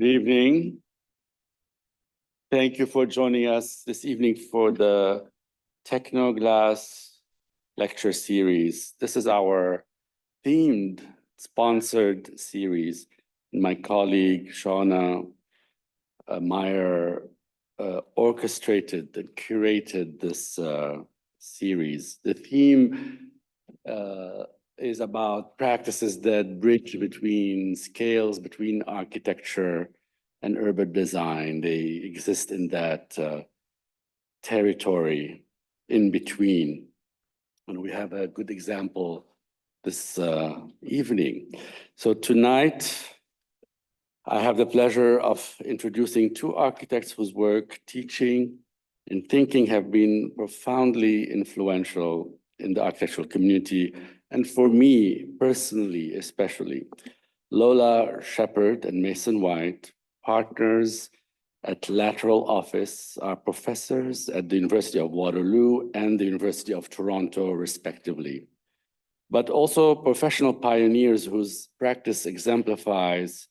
Good evening. Thank you for joining us this evening for the Tecnoglass lecture series. This is our themed, sponsored series. My colleague, Shauna Meyer, orchestrated and curated this series. The theme is about practices that bridge between scales, between architecture and urban design. They exist in that territory in between. And we have a good example this evening. So tonight, I have the pleasure of introducing two architects whose work, teaching, and thinking have been profoundly influential in the architectural community, and for me personally, especially. Lola Sheppard and Mason White, partners at Lateral Office, are professors at the University of Waterloo and the University of Toronto, respectively, but also professional pioneers whose practice exemplifies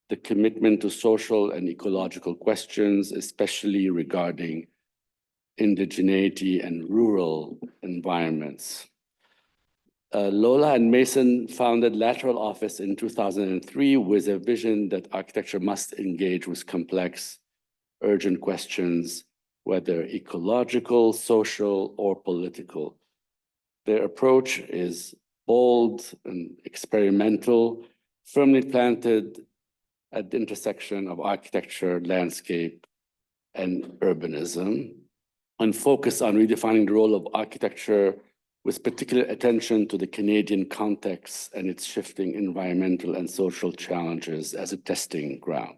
the commitment to social and ecological questions, especially regarding indigeneity and rural environments. Lola and Mason founded Lateral Office in 2003 with a vision that architecture must engage with complex, urgent questions, whether ecological, social, or political. Their approach is bold and experimental, firmly planted at the intersection of architecture, landscape, and urbanism, and focus on redefining the role of architecture with particular attention to the Canadian context and its shifting environmental and social challenges as a testing ground.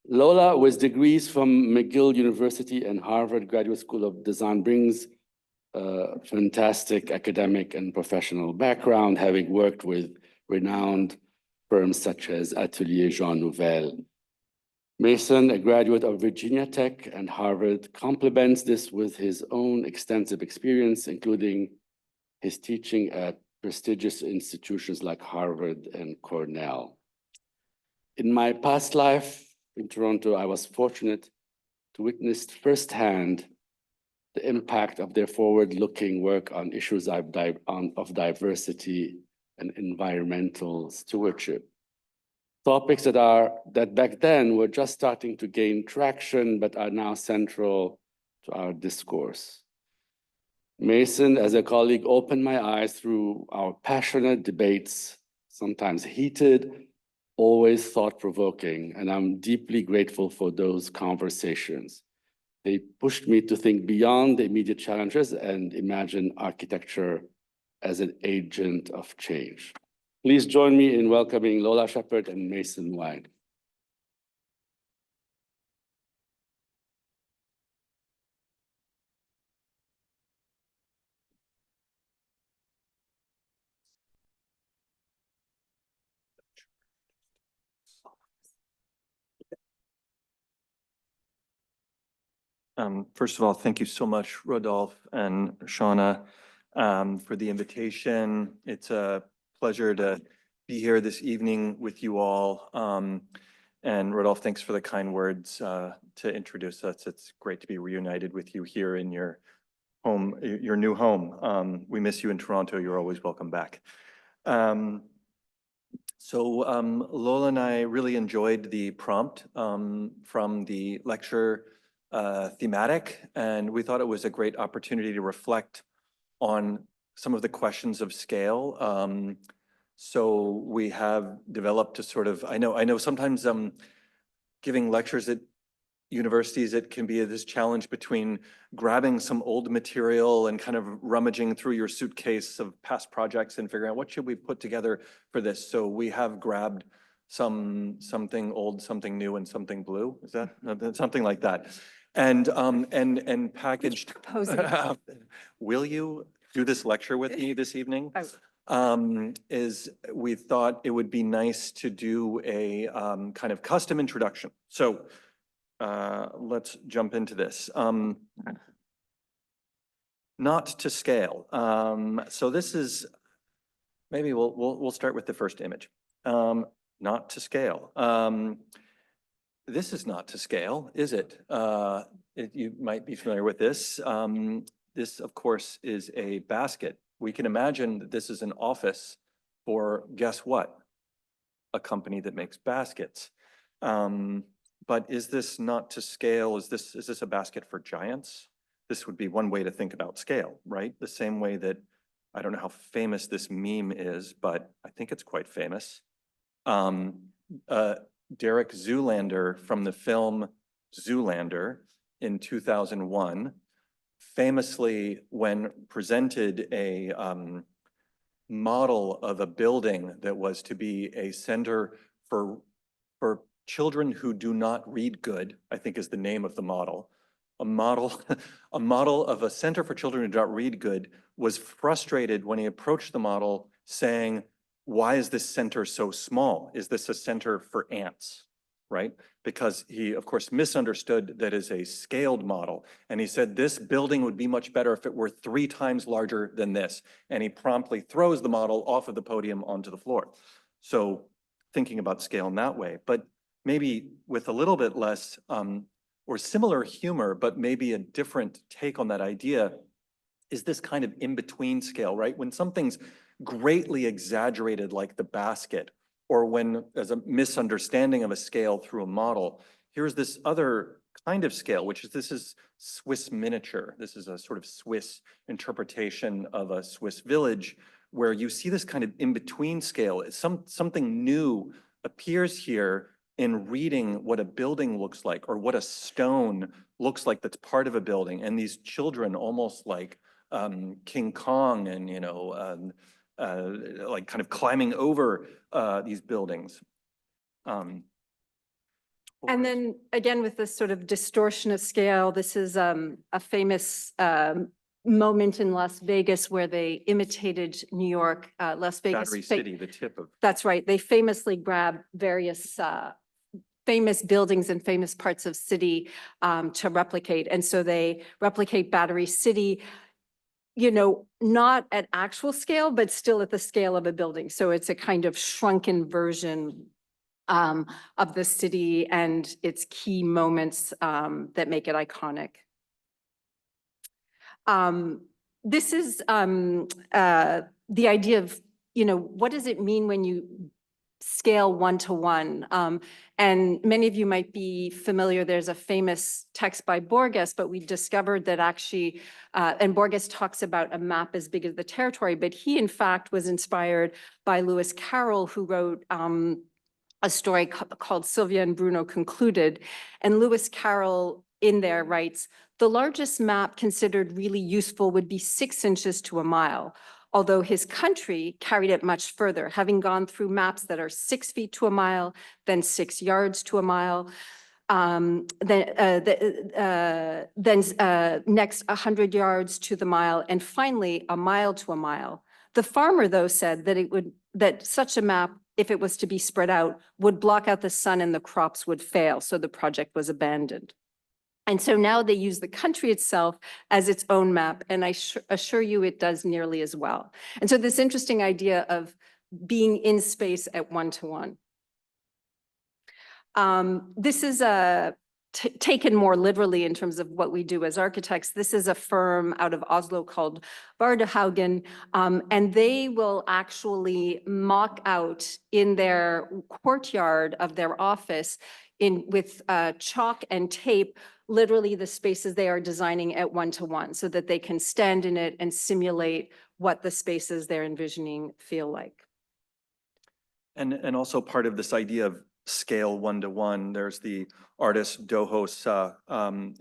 Lola, with degrees from McGill University and Harvard Graduate School of Design, brings a fantastic academic and professional background, having worked with renowned firms such as Atelier Jean Nouvel. Mason, a graduate of Virginia Tech and Harvard, complements this with his own extensive experience, including his teaching at prestigious institutions like Harvard and Cornell. In my past life in Toronto, I was fortunate to witness firsthand the impact of their forward-looking work on issues of diversity and environmental stewardship. Topics that back then were just starting to gain traction, but are now central to our discourse. Mason, as a colleague, opened my eyes through our passionate debates, sometimes heated, always thought-provoking, and I'm deeply grateful for those conversations. They pushed me to think beyond the immediate challenges and imagine architecture as an agent of change. Please join me in welcoming Lola Sheppard and Mason White. First of all, thank you so much, Rodolphe and Shauna, for the invitation. It's a pleasure to be here this evening with you all. And Rodolphe, thanks for the kind words to introduce us. It's great to be reunited with you here in your home, your new home. We miss you in Toronto. You're always welcome back. Lola and I really enjoyed the prompt from the lecture thematic, and we thought it was a great opportunity to reflect on some of the questions of scale. So we have developed a sort of, I know sometimes giving lectures at universities, it can be this challenge between grabbing some old material and kind of rummaging through your suitcase of past projects and figuring out what should we put together for this. So we have grabbed something old, something new, and something blue. Is that something like that? And packaged. Will you do this lecture with me this evening? We thought it would be nice to do a kind of custom introduction. So let's jump into this. Not to scale. So this is, maybe we'll start with the first image. Not to scale. this is not to scale, is it? You might be familiar with this. This, of course, is a basket. We can imagine that this is an office for, guess what? A company that makes baskets. But is this not to scale? Is this a basket for giants? This would be one way to think about scale, right? The same way that, I don't know how famous this meme is, but I think it's quite famous. Derek Zoolander from the film Zoolander in 2001, famously, when presented a model of a building that was to be a center for children who do not read good, I think is the name of the model. A model of a center for children who do not read good, was frustrated when he approached the model saying, why is this center so small? Is this a center for ants, right? Because he, of course, misunderstood that is a scaled model. And he said, this building would be much better if it were 3 times larger than this. And he promptly throws the model off of the podium onto the floor. So thinking about scale in that way, but maybe with a little bit less or similar humor, but maybe a different take on that idea, is this kind of in-between scale, right? When something's greatly exaggerated like the basket, or when there's a misunderstanding of a scale through a model, here's this other kind of scale, which is this is Swiss miniature. This is a sort of Swiss interpretation of a Swiss village where you see this kind of in-between scale. Something new appears here in reading what a building looks like or what a stone looks like that's part of a building. And these children almost like King Kong and, like kind of climbing over these buildings. And then again, with this sort of distortion of scale, this is a famous moment in Las Vegas where they imitated New York, Las Vegas. Battery City, the tip of. That's right. They famously grab various famous buildings and famous parts of city to replicate. And so they replicate Battery City, not at actual scale, but still at the scale of a building. So it's a kind of shrunken version of the city and its key moments that make it iconic. This is the idea of, what does it mean when you scale 1-to-1? And many of you might be familiar, there's a famous text by Borges, but we discovered that actually, and Borges talks about a map as big as the territory, but he in fact was inspired by Lewis Carroll, who wrote a story called Sylvia and Bruno Concluded. And Lewis Carroll in there writes, the largest map considered really useful would be 6 inches to a mile, although his country carried it much further, having gone through maps that are 6 feet to a mile, then 6 yards to a mile, next 100 yards to the mile, and finally a mile to a mile. The farmer, though, said that such a map, if it was to be spread out, would block out the sun and the crops would fail, so the project was abandoned. And so now they use the country itself as its own map, and I assure you it does nearly as well. And so this interesting idea of being in space at 1-to-1. This is taken more literally in terms of what we do as architects. This is a firm out of Oslo called Vardehaugen, and they will actually mock out in their courtyard of their office with chalk and tape, literally the spaces they are designing at 1-to-1 so that they can stand in it and simulate what the spaces they're envisioning feel like. And also part of this idea of scale 1-to-1, there's the artist Doho Sa,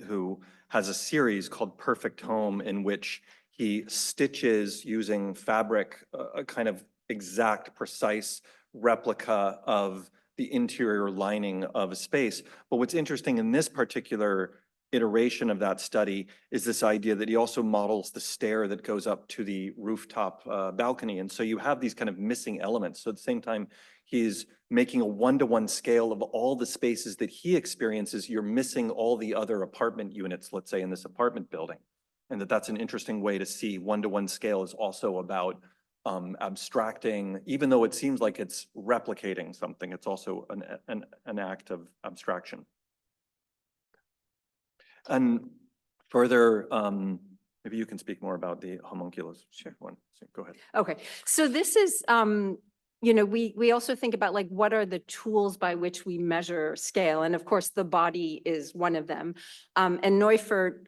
who has a series called Perfect Home in which he stitches using fabric, a kind of exact, precise replica of the interior lining of a space. But what's interesting in this particular iteration of that study is this idea that he also models the stair that goes up to the rooftop balcony. And so you have these kind of missing elements. So at the same time, he's making a 1-to-1 scale of all the spaces that he experiences. You're missing all the other apartment units, let's say in this apartment building. And that's an interesting way to see 1-to-1 scale is also about abstracting, even though it seems like it's replicating something, it's also an act of abstraction. And further, maybe you can speak more about the homunculus. Sure. One, so go ahead. Okay, so this is, we also think about like, what are the tools by which we measure scale? And of course, the body is one of them. And Neufert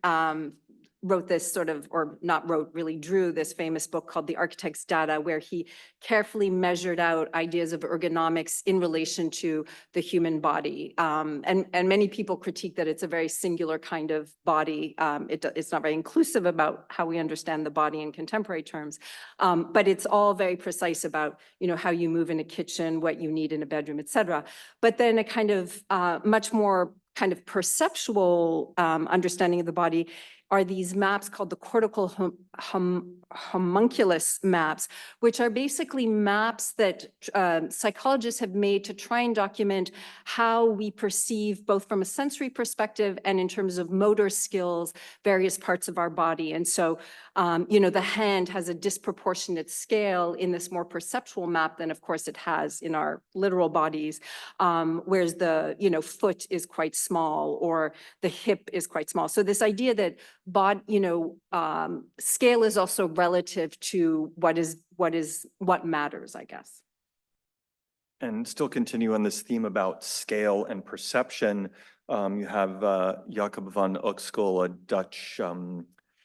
wrote this sort of, or not wrote, really drew this famous book called The Architect's Data, where he carefully measured out ideas of ergonomics in relation to the human body. And many people critique that it's a very singular kind of body. It's not very inclusive about how we understand the body in contemporary terms, but it's all very precise about, how you move in a kitchen, what you need in a bedroom, et cetera. But then a kind of much more kind of perceptual understanding of the body are these maps called the cortical homunculus maps, which are basically maps that psychologists have made to try and document how we perceive, both from a sensory perspective and in terms of motor skills, various parts of our body. And so, the hand has a disproportionate scale in this more perceptual map than, of course, it has in our literal bodies, whereas the, foot is quite small or the hip is quite small. So this idea that scale is also relative to what matters, I guess. And still continue on this theme about scale and perception. You have Jacob van Uxkel, a Dutch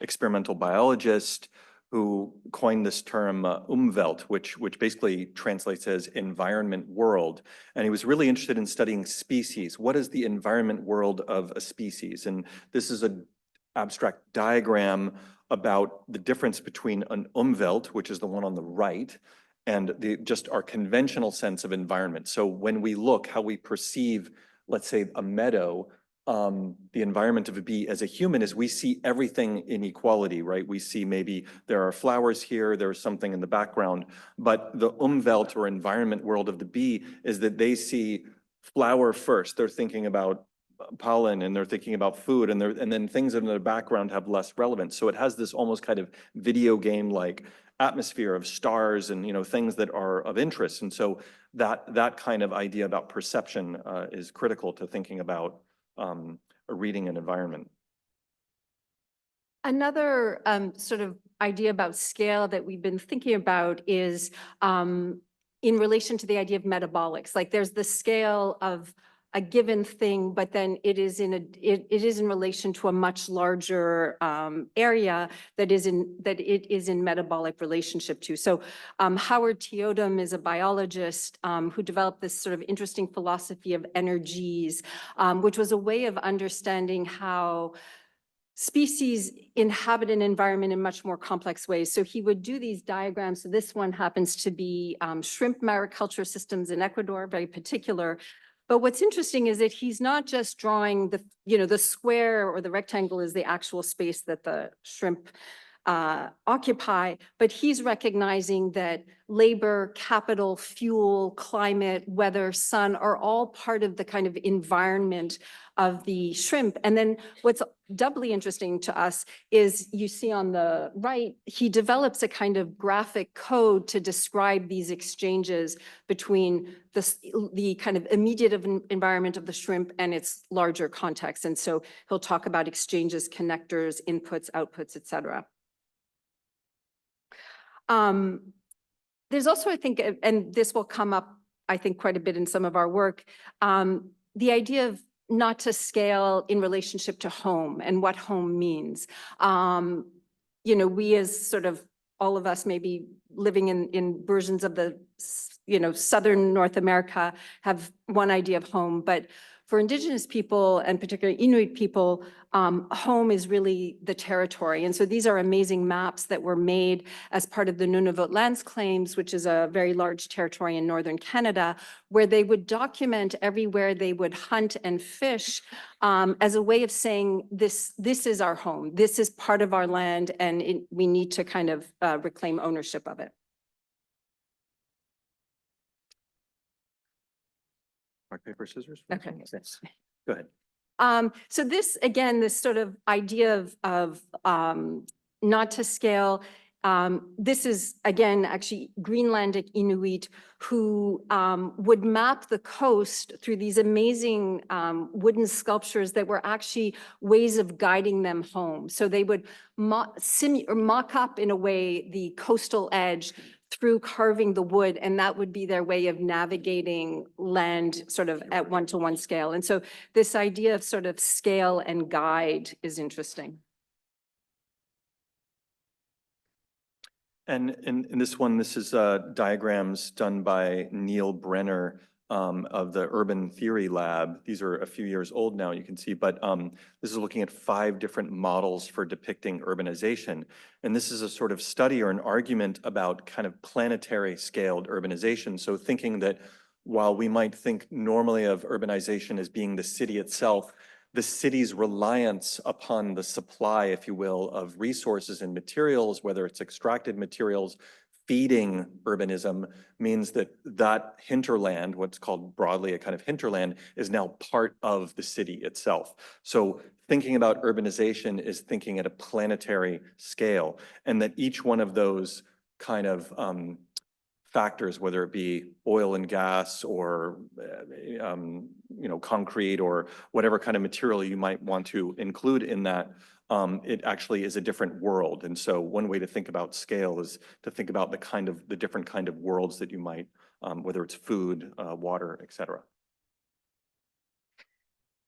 experimental biologist, who coined this term Umwelt, which basically translates as environment world. And he was really interested in studying species. What is the environment world of a species? And this is an abstract diagram about the difference between an Umwelt, which is the one on the right, and just our conventional sense of environment. So when we look, how we perceive, let's say, a meadow, the environment of a bee as a human is we see everything in equality, right? We see maybe there are flowers here, there's something in the background, but the Umwelt or environment world of the bee is that they see flower first. They're thinking about pollen and they're thinking about food, and then things in the background have less relevance. So it has this almost kind of video game like atmosphere of stars and things that are of interest. And so that kind of idea about perception is critical to thinking about reading an environment. Another sort of idea about scale that we've been thinking about is in relation to the idea of metabolics. Like there's the scale of a given thing, but then it is in relation to a much larger area that it is in metabolic relationship to. So Howard Teodum is a biologist who developed this sort of interesting philosophy of energies, which was a way of understanding how species inhabit an environment in much more complex ways. So he would do these diagrams. So this one happens to be shrimp mariculture systems in Ecuador, very particular. But what's interesting is that he's not just drawing the square or the rectangle is the actual space that the shrimp occupy, but he's recognizing that labor, capital, fuel, climate, weather, sun are all part of the kind of environment of the shrimp. And then what's doubly interesting to us is you see on the right, he develops a kind of graphic code to describe these exchanges between the kind of immediate environment of the shrimp and its larger context. And so he'll talk about exchanges, connectors, inputs, outputs, et cetera. There's also, I think, and this will come up, I think, quite a bit in some of our work, the idea of not to scale in relationship to home and what home means. We as sort of all of us maybe living in versions of the, Southern North America have one idea of home, but for Indigenous people and particularly Inuit people, home is really the territory. And so these are amazing maps that were made as part of the Nunavut Lands Claims, which is a very large territory in northern Canada, where they would document everywhere they would hunt and fish as a way of saying, this is our home, this is part of our land, and we need to kind of reclaim ownership of it. Rock, paper, scissors? Okay. Go ahead. So this, again, this sort of idea of not to scale This is, again, actually Greenlandic Inuit who would map the coast through these amazing wooden sculptures that were actually ways of guiding them home. So they would mock up in a way the coastal edge through carving the wood, and that would be their way of navigating land sort of at one-to-one scale. And so this idea of sort of scale and guide is interesting. And in this one, this is diagrams done by Neil Brenner of the Urban Theory Lab. These are a few years old now, you can see, but this is looking at 5 different models for depicting urbanization. And this is a sort of study or an argument about kind of planetary scaled urbanization. So thinking that while we might think normally of urbanization as being the city itself, the city's reliance upon the supply, if you will, of resources and materials, whether it's extracted materials, feeding urbanism, means that that hinterland, what's called broadly a kind of hinterland, is now part of the city itself. So thinking about urbanization is thinking at a planetary scale, and that each one of those kind of factors, whether it be oil and gas or concrete or whatever kind of material you might want to include in that, it actually is a different world. And so one way to think about scale is to think about the different kind of worlds that you might, whether it's food, water, et cetera.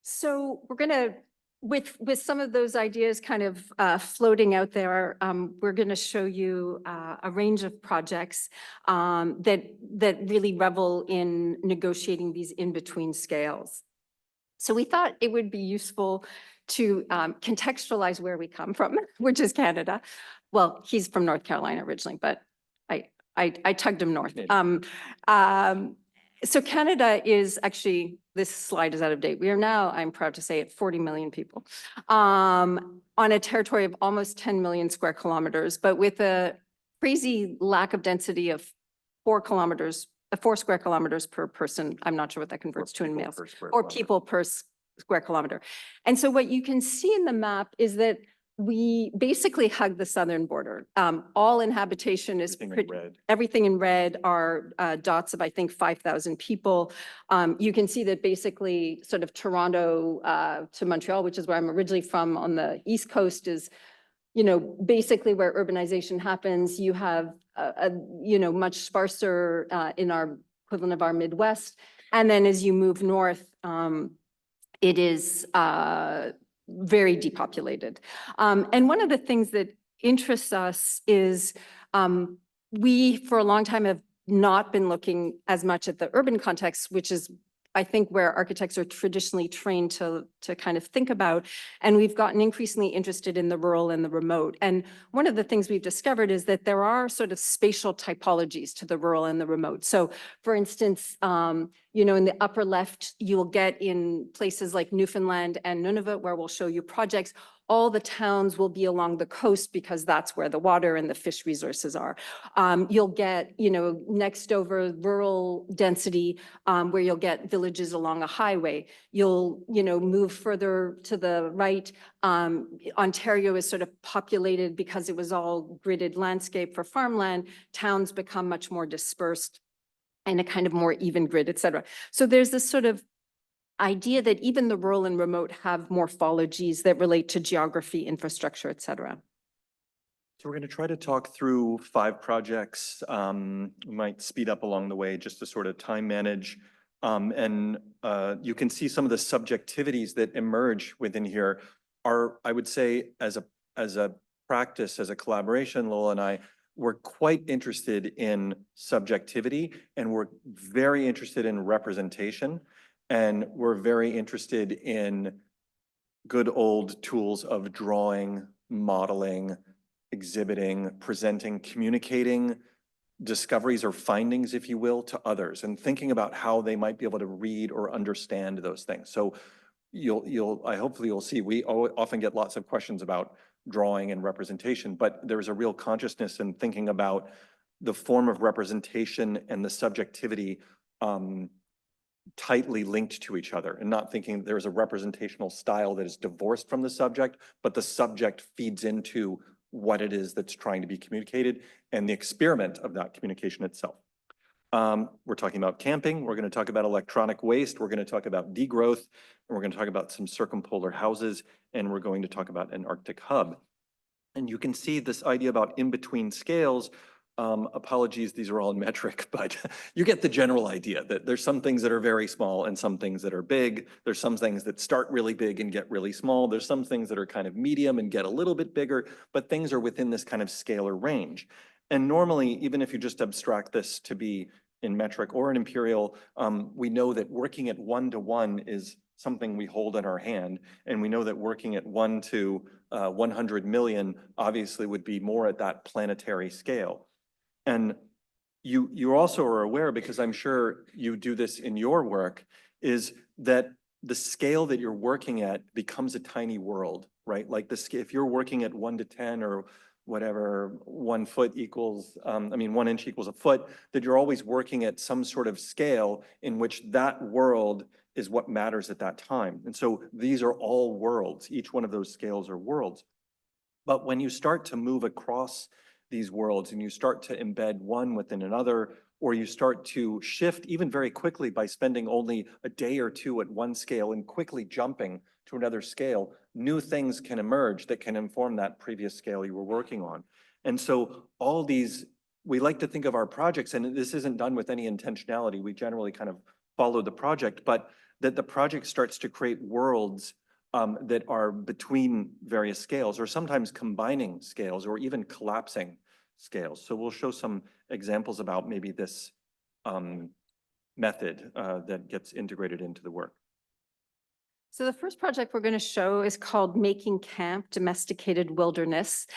So we're going to, with some of those ideas kind of floating out there, we're going to show you a range of projects that really revel in negotiating these in-between scales. So we thought it would be useful to contextualize where we come from, which is Canada. Well, he's from North Carolina originally, but I tugged him north. So Canada is actually, this slide is out of date. We are now, I'm proud to say, at 40 million people on a territory of almost 10 million square kilometers, but with a crazy lack of density of 4 square kilometers per person. I'm not sure what that converts to in miles, or people per square kilometer. And so what you can see in the map is that we basically hug the southern border. All inhabitation is everything in red are dots of, I think, 5,000 people. You can see that basically sort of Toronto to Montreal, which is where I'm originally from on the East Coast, is, basically where urbanization happens. You have much sparser in our equivalent of our Midwest. And then as you move north, it is very depopulated. And one of the things that interests us is we, for a long time, have not been looking as much at the urban context, which is, I think, where architects are traditionally trained to kind of think about. And we've gotten increasingly interested in the rural and the remote. And one of the things we've discovered is that there are sort of spatial typologies to the rural and the remote. So for instance, in the upper left, you'll get in places like Newfoundland and Nunavut, where we'll show you projects, all the towns will be along the coast because that's where the water and the fish resources are. You'll get, next over rural density, where you'll get villages along a highway. You'll, move further to the right. Ontario is sort of populated because it was all gridded landscape for farmland. Towns become much more dispersed and a kind of more even grid, et cetera. So there's this sort of idea that even the rural and remote have morphologies that relate to geography, infrastructure, et cetera. So we're going to try to talk through 5 projects. We might speed up along the way just to sort of time manage. And you can see some of the subjectivities that emerge within here are, I would say, as a practice, as a collaboration, Lola and I, we're quite interested in subjectivity, and we're very interested in representation. And we're very interested in good old tools of drawing, modeling, exhibiting, presenting, communicating discoveries or findings, if you will, to others, and thinking about how they might be able to read or understand those things. So hopefully you'll see, we often get lots of questions about drawing and representation, but there's a real consciousness in thinking about the form of representation and the subjectivity tightly linked to each other, and not thinking there's a representational style that is divorced from the subject, but the subject feeds into what it is that's trying to be communicated and the experiment of that communication itself. We're talking about camping. We're going to talk about electronic waste. We're going to talk about degrowth. And we're going to talk about some circumpolar houses. And we're going to talk about an Arctic hub. And you can see this idea about in-between scales. Apologies, these are all in metric, but you get the general idea that there's some things that are very small and some things that are big. There's some things that start really big and get really small. There's some things that are kind of medium and get a little bit bigger, but things are within this kind of scalar range. And normally, even if you just abstract this to be in metric or in imperial, we know that working at 1-to-1 is something we hold in our hand. And we know that working at 1 to 100 million obviously would be more at that planetary scale. And you also are aware, because I'm sure you do this in your work, is that the scale that you're working at becomes a tiny world, right? Like if you're working at 1 to 10 or whatever, 1 foot equals, 1 inch equals a foot, that you're always working at some sort of scale in which that world is what matters at that time. And so these are all worlds. Each one of those scales are worlds. But when you start to move across these worlds and you start to embed one within another, or you start to shift even very quickly by spending only a day or two at one scale and quickly jumping to another scale, new things can emerge that can inform that previous scale you were working on. And so all these, we like to think of our projects, and this isn't done with any intentionality, we generally kind of follow the project, but that the project starts to create worlds that are between various scales, or sometimes combining scales, or even collapsing scales. So we'll show some examples about maybe this method that gets integrated into the work. So the first project we're going to show is called Making Camp Domesticated Wilderness.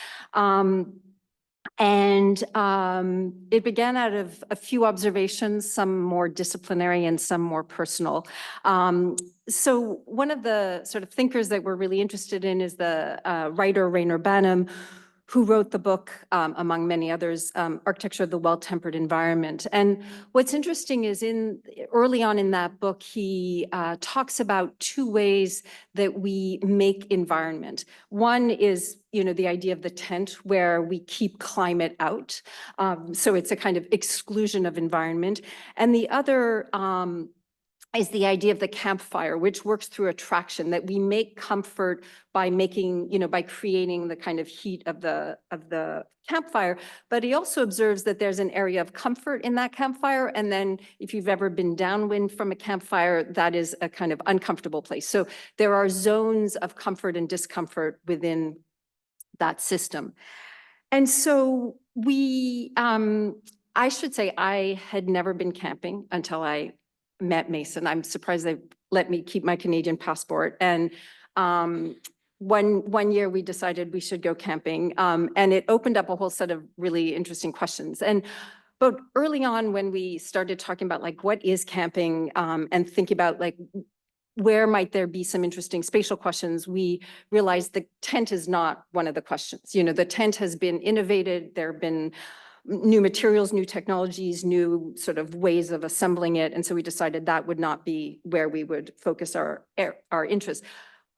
It began out of a few observations, some more disciplinary and some more personal. So one of the sort of thinkers that we're really interested in is the writer Rainer Banham, who wrote the book, among many others, Architecture of the Well-Tempered Environment. And what's interesting is early on in that book, he talks about 2 ways that we make environment. One is, the idea of the tent, where we keep climate out. So it's a kind of exclusion of environment. And the other is the idea of the campfire, which works through attraction, that we make comfort by making, by creating the kind of heat of the campfire. But he also observes that there's an area of comfort in that campfire. And then if you've ever been downwind from a campfire, that is a kind of uncomfortable place. So there are zones of comfort and discomfort within that system. And so I should say I had never been camping until I met Mason. I'm surprised they let me keep my Canadian passport. And one year we decided we should go camping, and it opened up a whole set of really interesting questions. But early on, when we started talking about like what is camping, and thinking about like where might there be some interesting spatial questions, we realized the tent is not one of the questions. The tent has been innovated. There have been new materials, new technologies, new sort of ways of assembling it. And so we decided that would not be where we would focus our interest.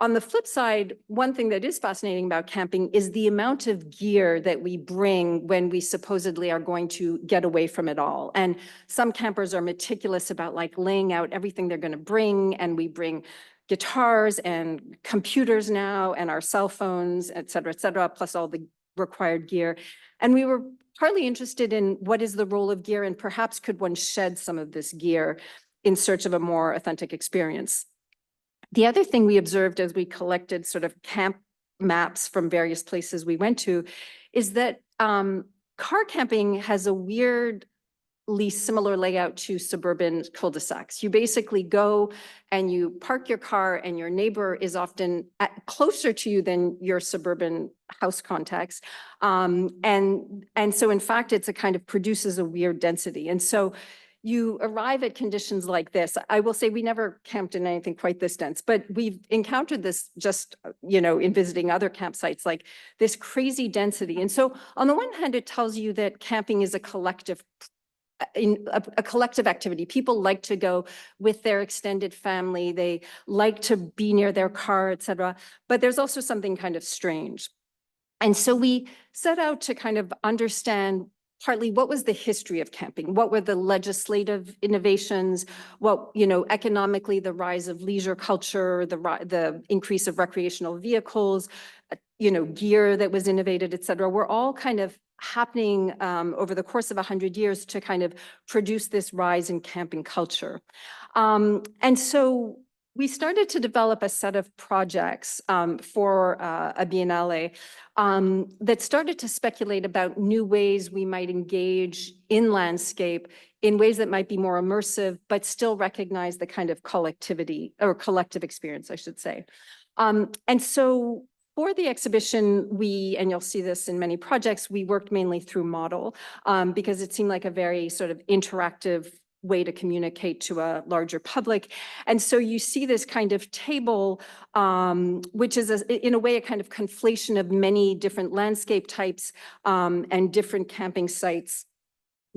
On the flip side, one thing that is fascinating about camping is the amount of gear that we bring when we supposedly are going to get away from it all. And some campers are meticulous about like laying out everything they're going to bring. And we bring guitars and computers now and our cell phones, et cetera, plus all the required gear. And we were partly interested in what is the role of gear, and perhaps could one shed some of this gear in search of a more authentic experience. The other thing we observed as we collected sort of camp maps from various places we went to is that car camping has a weirdly similar layout to suburban cul-de-sacs. You basically go and you park your car, and your neighbor is often closer to you than your suburban house context. And so in fact, it's a kind of produces a weird density. And so you arrive at conditions like this. I will say we never camped in anything quite this dense, but we've encountered this just, in visiting other campsites, like this crazy density. And so on the one hand, it tells you that camping is a collective activity. People like to go with their extended family. They like to be near their car, et cetera. But there's also something kind of strange. And so we set out to kind of understand partly what was the history of camping, what were the legislative innovations, what, economically, the rise of leisure culture, the increase of recreational vehicles, gear that was innovated, et cetera, were all kind of happening over the course of 100 years to kind of produce this rise in camping culture. And so we started to develop a set of projects for a Biennale that started to speculate about new ways we might engage in landscape in ways that might be more immersive, but still recognize the kind of collectivity or collective experience, I should say. And so for the exhibition, and you'll see this in many projects, we worked mainly through model because it seemed like a very sort of interactive way to communicate to a larger public. And so you see this kind of table, which is in a way a kind of conflation of many different landscape types and different camping sites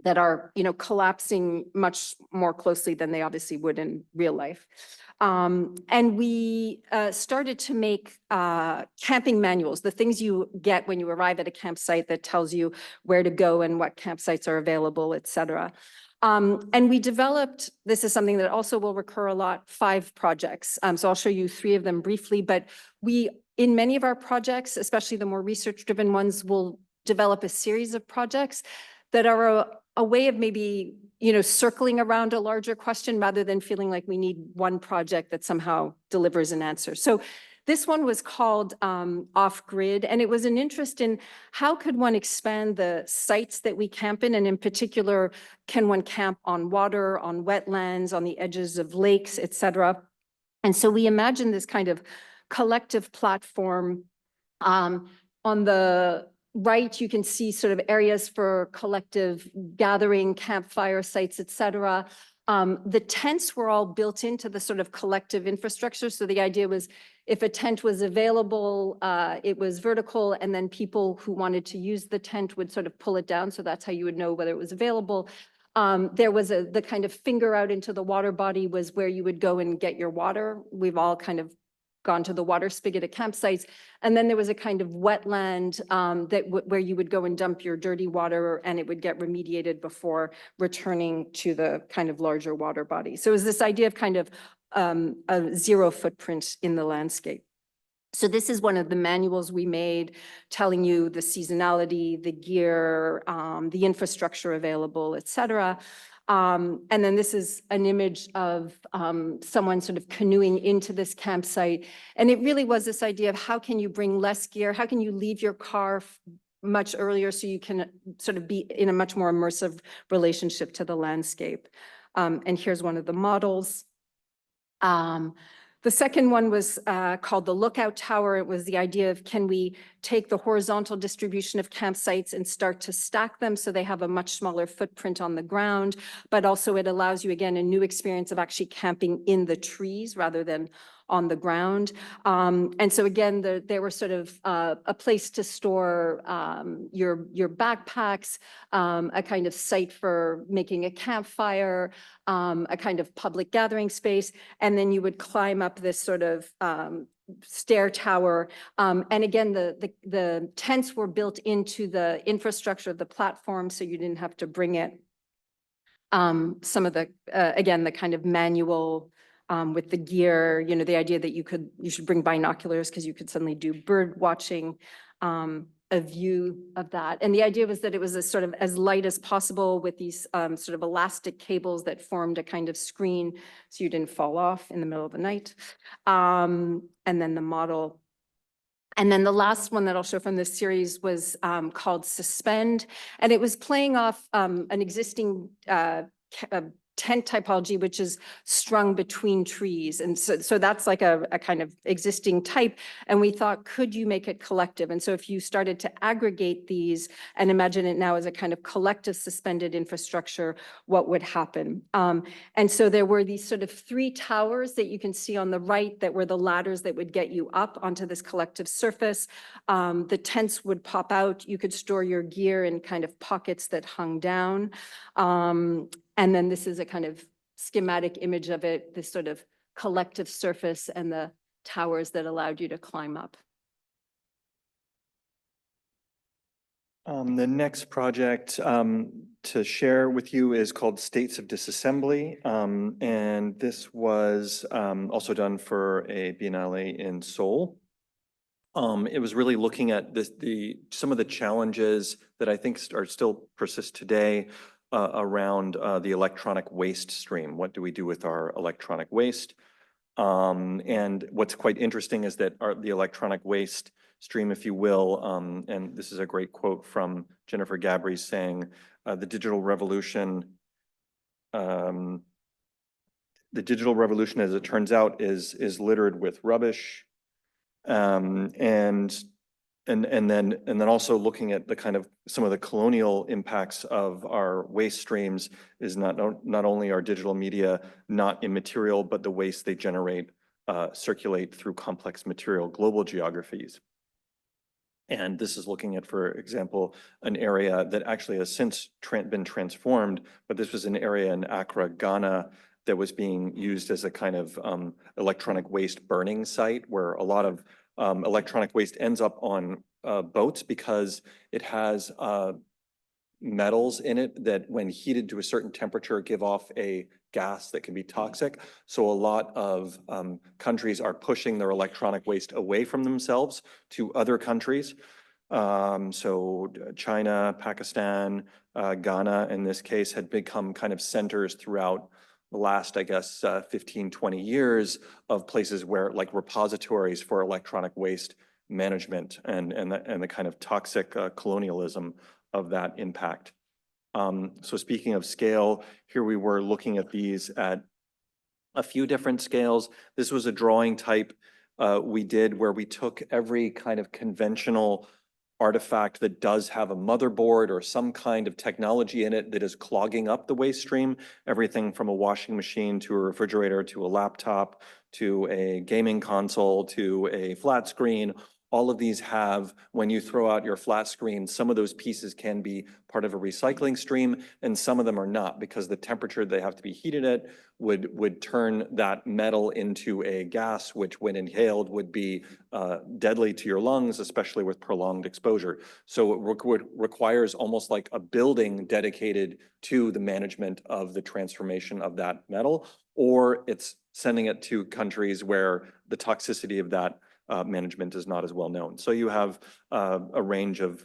that are, collapsing much more closely than they obviously would in real life. And we started to make camping manuals, the things you get when you arrive at a campsite that tells you where to go and what campsites are available, et cetera. And we developed, this is something that also will recur a lot, 5 projects. So I'll show you 3 of them briefly, but in many of our projects, especially the more research-driven ones, will develop a series of projects that are a way of maybe, circling around a larger question rather than feeling like we need one project that somehow delivers an answer. So this one was called Off-Grid, and it was an interest in how could one expand the sites that we camp in, and in particular, can one camp on water, on wetlands, on the edges of lakes, et cetera. And so we imagined this kind of collective platform. On the right, you can see sort of areas for collective gathering, campfire sites, et cetera. The tents were all built into the sort of collective infrastructure. So the idea was if a tent was available, it was vertical, and then people who wanted to use the tent would sort of pull it down. So that's how you would know whether it was available. There was the kind of finger out into the water body was where you would go and get your water. We've all kind of gone to the water spigot at campsites. And then there was a kind of wetland where you would go and dump your dirty water and it would get remediated before returning to the kind of larger water body. So it was this idea of kind of a zero footprint in the landscape. So this is one of the manuals we made telling you the seasonality, the gear, the infrastructure available, et cetera. And then this is an image of someone sort of canoeing into this campsite. And it really was this idea of how can you bring less gear? How can you leave your car much earlier so you can sort of be in a much more immersive relationship to the landscape? And here's one of the models. The second one was called the Lookout Tower. It was the idea of can we take the horizontal distribution of campsites and start to stack them so they have a much smaller footprint on the ground, but also it allows you, again, a new experience of actually camping in the trees rather than on the ground. And so again, there were sort of a place to store your backpacks, a kind of site for making a campfire, a kind of public gathering space, and then you would climb up this sort of stair tower. And again, the tents were built into the infrastructure of the platform, so you didn't have to bring it. Some of the, again, the kind of manual with the gear, the idea that you should bring binoculars because you could suddenly do bird watching, a view of that. And the idea was that it was a sort of as light as possible with these sort of elastic cables that formed a kind of screen so you didn't fall off in the middle of the night. And then the model. And then the last one that I'll show from this series was called Suspend. And it was playing off an existing tent typology, which is strung between trees. And so that's like a kind of existing type. And we thought, could you make it collective? And so if you started to aggregate these and imagine it now as a kind of collective suspended infrastructure, what would happen? And so there were these sort of 3 towers that you can see on the right that were the ladders that would get you up onto this collective surface. The tents would pop out. You could store your gear in kind of pockets that hung down. And then this is a kind of schematic image of it, this sort of collective surface and the towers that allowed you to climb up. The next project to share with you is called States of Disassembly. And this was also done for a Biennale in Seoul. It was really looking at some of the challenges that I think are still persist today around the electronic waste stream. What do we do with our electronic waste? And what's quite interesting is that the electronic waste stream, if you will, and this is a great quote from Jennifer Gabrey saying, the digital revolution, as it turns out, is littered with rubbish. And then also looking at the kind of some of the colonial impacts of our waste streams is not only our digital media not immaterial, but the waste they generate circulate through complex material global geographies. And this is looking at, for example, an area that actually has since been transformed, but this was an area in Accra, Ghana, that was being used as a kind of electronic waste burning site where a lot of electronic waste ends up on boats because it has metals in it that when heated to a certain temperature give off a gas that can be toxic. So a lot of countries are pushing their electronic waste away from themselves to other countries. So China, Pakistan, Ghana in this case had become kind of centers throughout the last, I guess, 15, 20 years of places where like repositories for electronic waste management and the kind of toxic colonialism of that impact. So speaking of scale, here we were looking at these at a few different scales. This was a drawing type we did where we took every kind of conventional artifact that does have a motherboard or some kind of technology in it that is clogging up the waste stream, everything from a washing machine to a refrigerator to a laptop to a gaming console to a flat screen. All of these have, when you throw out your flat screen, some of those pieces can be part of a recycling stream and some of them are not because the temperature they have to be heated at would turn that metal into a gas, which when inhaled would be deadly to your lungs, especially with prolonged exposure. So it requires almost like a building dedicated to the management of the transformation of that metal, or it's sending it to countries where the toxicity of that management is not as well known. So you have a range of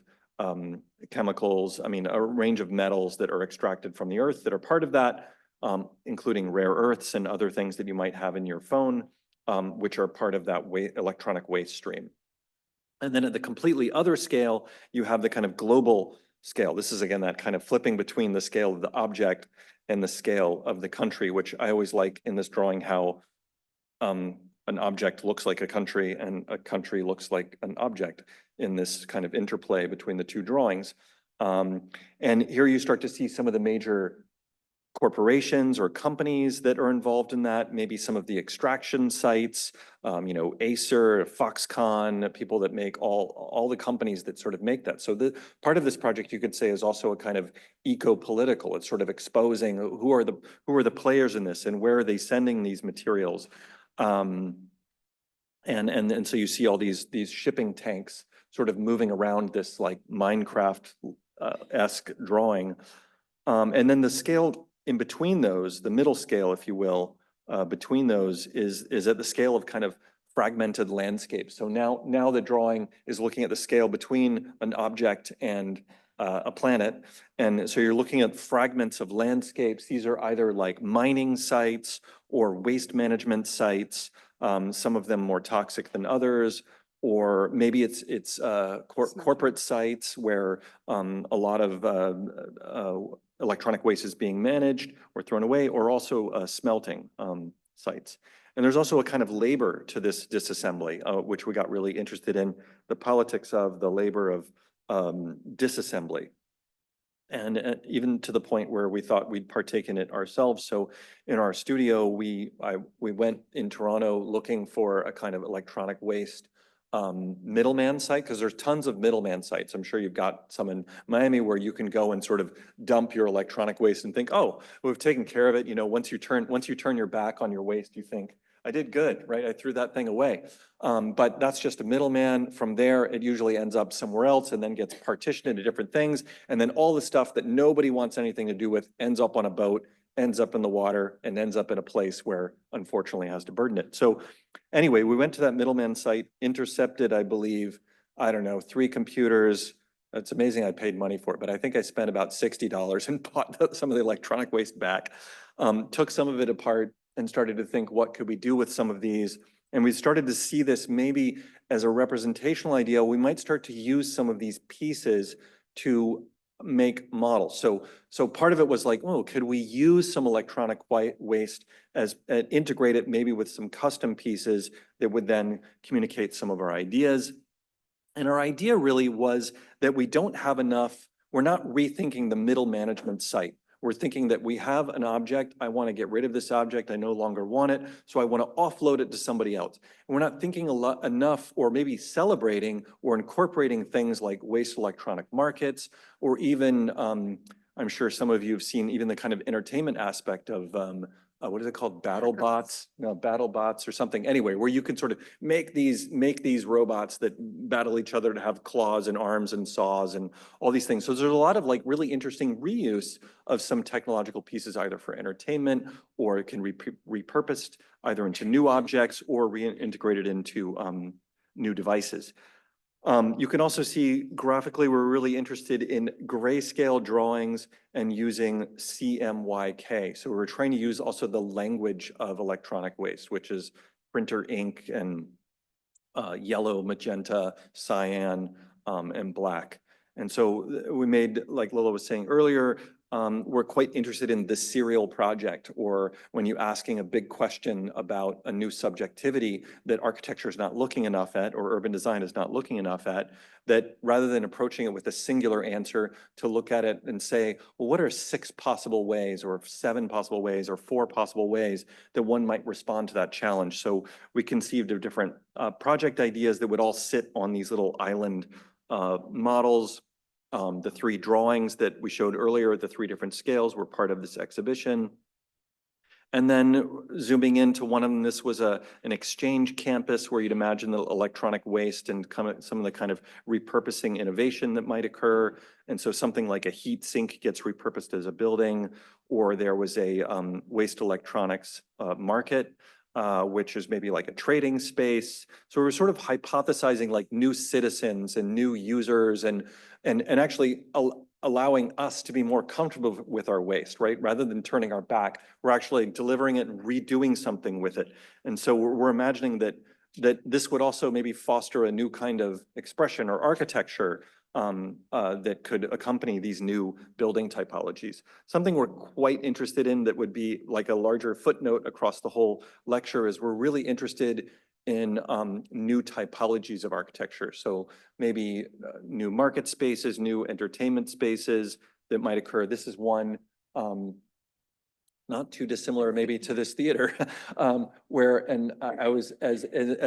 chemicals, a range of metals that are extracted from the earth that are part of that, including rare earths and other things that you might have in your phone, which are part of that electronic waste stream. And then at the completely other scale, you have the kind of global scale. This is, again, that kind of flipping between the scale of the object and the scale of the country, which I always like in this drawing how an object looks like a country and a country looks like an object in this kind of interplay between the two drawings. And here you start to see some of the major corporations or companies that are involved in that, maybe some of the extraction sites, Acer, Foxconn, people that make all the companies that sort of make that. So the part of this project you could say is also a kind of eco-political. It's sort of exposing who are the players in this and where are they sending these materials. And so you see all these shipping tanks sort of moving around this like Minecraft-esque drawing. And then the scale in between those, the middle scale, if you will, between those is at the scale of kind of fragmented landscapes. So now the drawing is looking at the scale between an object and a planet. And so you're looking at fragments of landscapes. These are either like mining sites or waste management sites, some of them more toxic than others, or maybe it's corporate sites where a lot of electronic waste is being managed or thrown away, or also smelting sites. And there's also a kind of labor to this disassembly, which we got really interested in, the politics of the labor of disassembly. And even to the point where we thought we'd partake in it ourselves. So in our studio, we went in Toronto looking for a kind of electronic waste middleman site, because there's tons of middleman sites. I'm sure you've got some in Miami where you can go and sort of dump your electronic waste and think, oh, we've taken care of it. Once you turn your back on your waste, you think, I did good, right? I threw that thing away. But that's just a middleman. From there, it usually ends up somewhere else and then gets partitioned into different things. And then all the stuff that nobody wants anything to do with ends up on a boat, ends up in the water, and ends up in a place where unfortunately has to burden it. So anyway, we went to that middleman site, intercepted, I believe, I don't know, 3 computers. It's amazing I paid money for it, but I think I spent about $60 and bought some of the electronic waste back. Took some of it apart and started to think, what could we do with some of these? And we started to see this maybe as a representational idea. We might start to use some of these pieces to make models. So part of it was like, oh, could we use some electronic waste as integrate it maybe with some custom pieces that would then communicate some of our ideas? And our idea really was that we don't have enough, we're not rethinking the middle management site. We're thinking that we have an object, I want to get rid of this object, I no longer want it, so I want to offload it to somebody else. And we're not thinking enough or maybe celebrating or incorporating things like waste electronic markets, or even, I'm sure some of you have seen even the kind of entertainment aspect of what is it called? Battle bots? No, battle bots or something. Anyway, where you can sort of make these robots that battle each other to have claws and arms and saws and all these things. So there's a lot of like really interesting reuse of some technological pieces, either for entertainment, or it can be repurposed either into new objects or reintegrated into new devices. You can also see graphically, we're really interested in grayscale drawings and using CMYK. So we're trying to use also the language of electronic waste, which is printer ink and yellow, magenta, cyan, and black. And so we made, like Lola was saying earlier, we're quite interested in the serial project, or when you're asking a big question about a new subjectivity that architecture is not looking enough at, or urban design is not looking enough at, that rather than approaching it with a singular answer, to look at it and say, well, what are 6 possible ways, or 7 possible ways, or 4 possible ways that one might respond to that challenge? So we conceived of different project ideas that would all sit on these little island models. The 3 drawings that we showed earlier at the 3 different scales were part of this exhibition. And then zooming into one of them, this was an exchange campus where you'd imagine the electronic waste and some of the kind of repurposing innovation that might occur. And so something like a heat sink gets repurposed as a building, or there was a waste electronics market, which is maybe like a trading space. So we're sort of hypothesizing like new citizens and new users and actually allowing us to be more comfortable with our waste, right? Rather than turning our back, we're actually delivering it and redoing something with it. And so we're imagining that this would also maybe foster a new kind of expression or architecture that could accompany these new building typologies. Something we're quite interested in that would be like a larger footnote across the whole lecture is we're really interested in new typologies of architecture. So maybe new market spaces, new entertainment spaces that might occur. This is one not too dissimilar maybe to this theater, where, and I was, as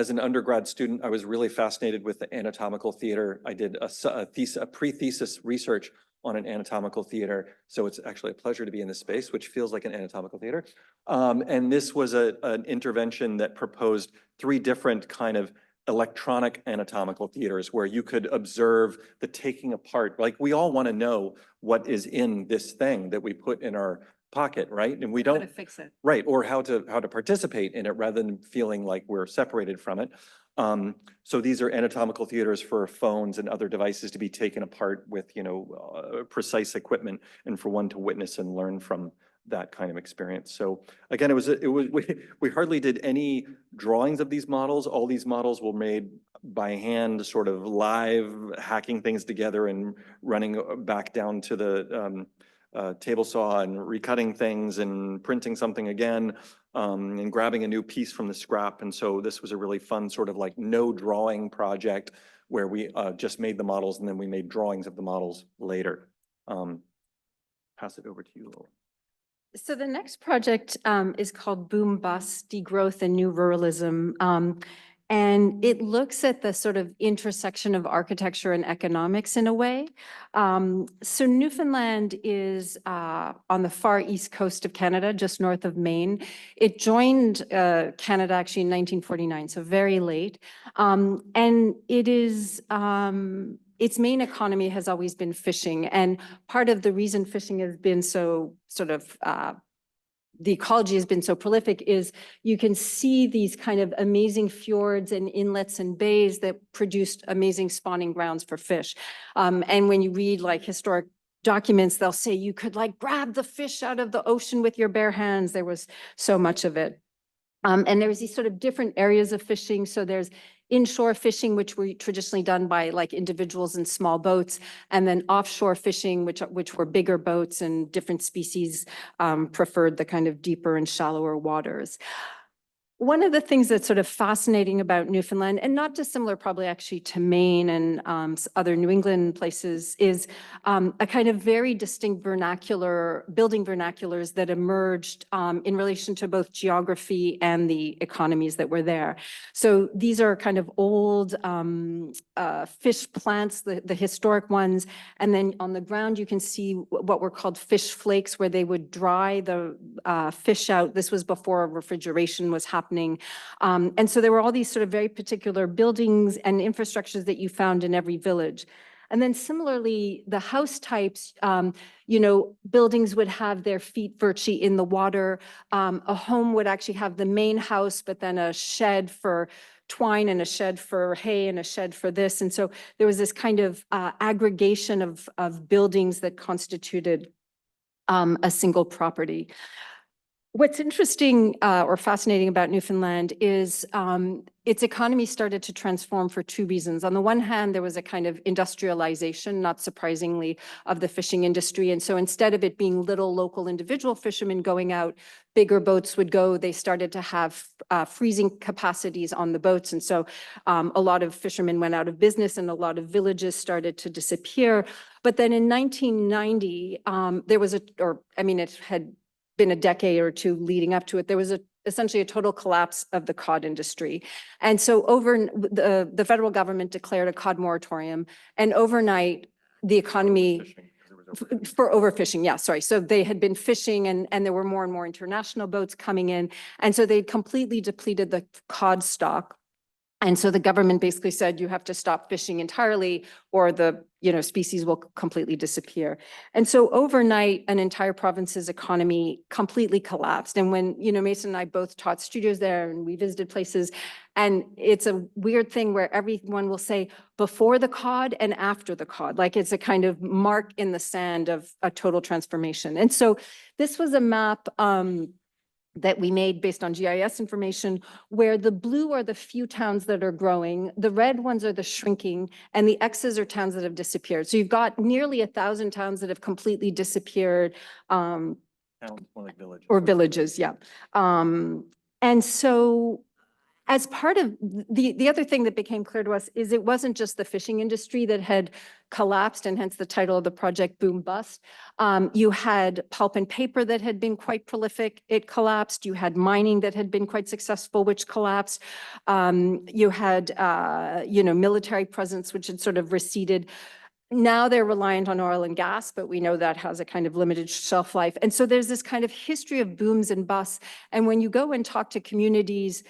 an undergrad student, I was really fascinated with the anatomical theater. I did a pre-thesis research on an anatomical theater. So it's actually a pleasure to be in this space, which feels like an anatomical theater. And this was an intervention that proposed 3 different kind of electronic anatomical theaters where you could observe the taking apart. Like we all want to know what is in this thing that we put in our pocket, right? And we don't, How to fix it. right, or how to participate in it rather than feeling like we're separated from it. So these are anatomical theaters for phones and other devices to be taken apart with, precise equipment, and for one to witness and learn from that kind of experience. So again, we hardly did any drawings of these models. All these models were made by hand, sort of live, hacking things together and running back down to the table saw and recutting things and printing something again, and grabbing a new piece from the scrap. And so this was a really fun sort of like no drawing project where we just made the models and then we made drawings of the models later. Pass it over to you, Lola. So the next project is called Boom Bust, Degrowth and New Ruralism. And it looks at the sort of intersection of architecture and economics in a way. So Newfoundland is on the far east coast of Canada, just north of Maine. It joined Canada actually in 1949, so very late. And it is, its main economy has always been fishing. And part of the reason fishing has been so sort of the ecology has been so prolific is you can see these kind of amazing fjords and inlets and bays that produced amazing spawning grounds for fish. And when you read like historic documents, they'll say you could like grab the fish out of the ocean with your bare hands. There was so much of it. And there's these sort of different areas of fishing. So there's inshore fishing, which were traditionally done by like individuals in small boats, and then offshore fishing, which were bigger boats, and different species preferred the kind of deeper and shallower waters. One of the things that's sort of fascinating about Newfoundland, and not dissimilar probably actually to Maine and other New England places, is a kind of very distinct vernacular, building vernaculars that emerged in relation to both geography and the economies that were there. So these are kind of old fish plants, the historic ones, and then on the ground you can see what were called fish flakes, where they would dry the fish out. This was before refrigeration was happening. And so there were all these sort of very particular buildings and infrastructures that you found in every village. And then similarly, the house types, buildings would have their feet virtually in the water. A home would actually have the main house, but then a shed for twine and a shed for hay and a shed for this. And so there was this kind of aggregation of buildings that constituted a single property. What's interesting or fascinating about Newfoundland is its economy started to transform for two reasons. On the one hand, there was a kind of industrialization, not surprisingly, of the fishing industry. And so instead of it being little local individual fishermen going out, bigger boats would go. They started to have freezing capacities on the boats. And so a lot of fishermen went out of business and a lot of villages started to disappear. But then in 1990, there was it had been a decade or two leading up to it, there was essentially a total collapse of the cod industry. And so the federal government declared a cod moratorium, and overnight the economy for overfishing. Yeah, sorry. So they had been fishing and there were more and more international boats coming in. And so they completely depleted the cod stock. And so the government basically said, you have to stop fishing entirely or the species will completely disappear. And so overnight, an entire province's economy completely collapsed. And when, Mason and I both taught studios there and we visited places, and it's a weird thing where everyone will say before the cod and after the cod, like it's a kind of mark in the sand of a total transformation. And so this was a map that we made based on GIS information, where the blue are the few towns that are growing, the red ones are the shrinking, and the X's are towns that have disappeared. So you've got nearly 1,000 towns that have completely disappeared. Towns, more like villages. Or villages, yeah. And so as part of the other thing that became clear to us is it wasn't just the fishing industry that had collapsed, and hence the title of the project, Boom Bust. You had pulp and paper that had been quite prolific, it collapsed. You had mining that had been quite successful, which collapsed. You had, military presence, which had sort of receded. Now they're reliant on oil and gas, but we know that has a kind of limited shelf life. And so there's this kind of history of booms and busts. And when you go and talk to communities,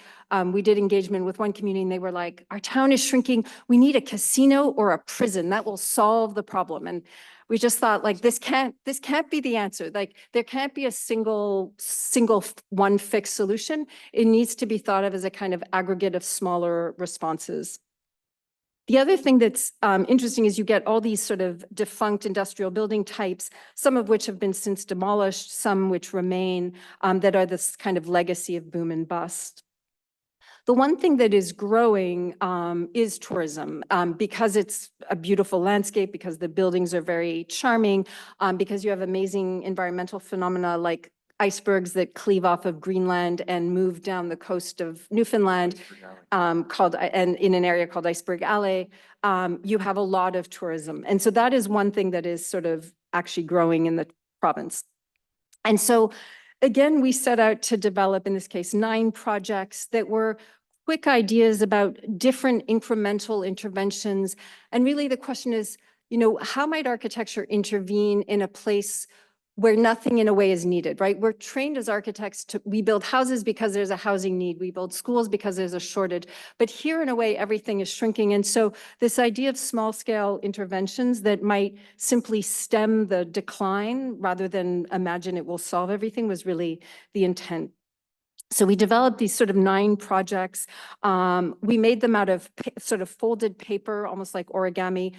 we did engagement with one community and they were like, our town is shrinking. We need a casino or a prison that will solve the problem. And we just thought like, this can't be the answer. Like there can't be a single one fixed solution. It needs to be thought of as a kind of aggregate of smaller responses. The other thing that's interesting is you get all these sort of defunct industrial building types, some of which have been since demolished, some which remain, that are this kind of legacy of boom and bust. The one thing that is growing is tourism, because it's a beautiful landscape, because the buildings are very charming, because you have amazing environmental phenomena like icebergs that cleave off of Greenland and move down the coast of Newfoundland, and in an area called Iceberg Alley. You have a lot of tourism. And so that is one thing that is sort of actually growing in the province. And so again, we set out to develop, in this case, 9 projects that were quick ideas about different incremental interventions. And really the question is, how might architecture intervene in a place where nothing in a way is needed, right? We're trained as architects we build houses because there's a housing need. We build schools because there's a shortage. But here in a way, everything is shrinking. And so this idea of small scale interventions that might simply stem the decline rather than imagine it will solve everything was really the intent. So we developed these sort of 9 projects. We made them out of sort of folded paper, almost like origami,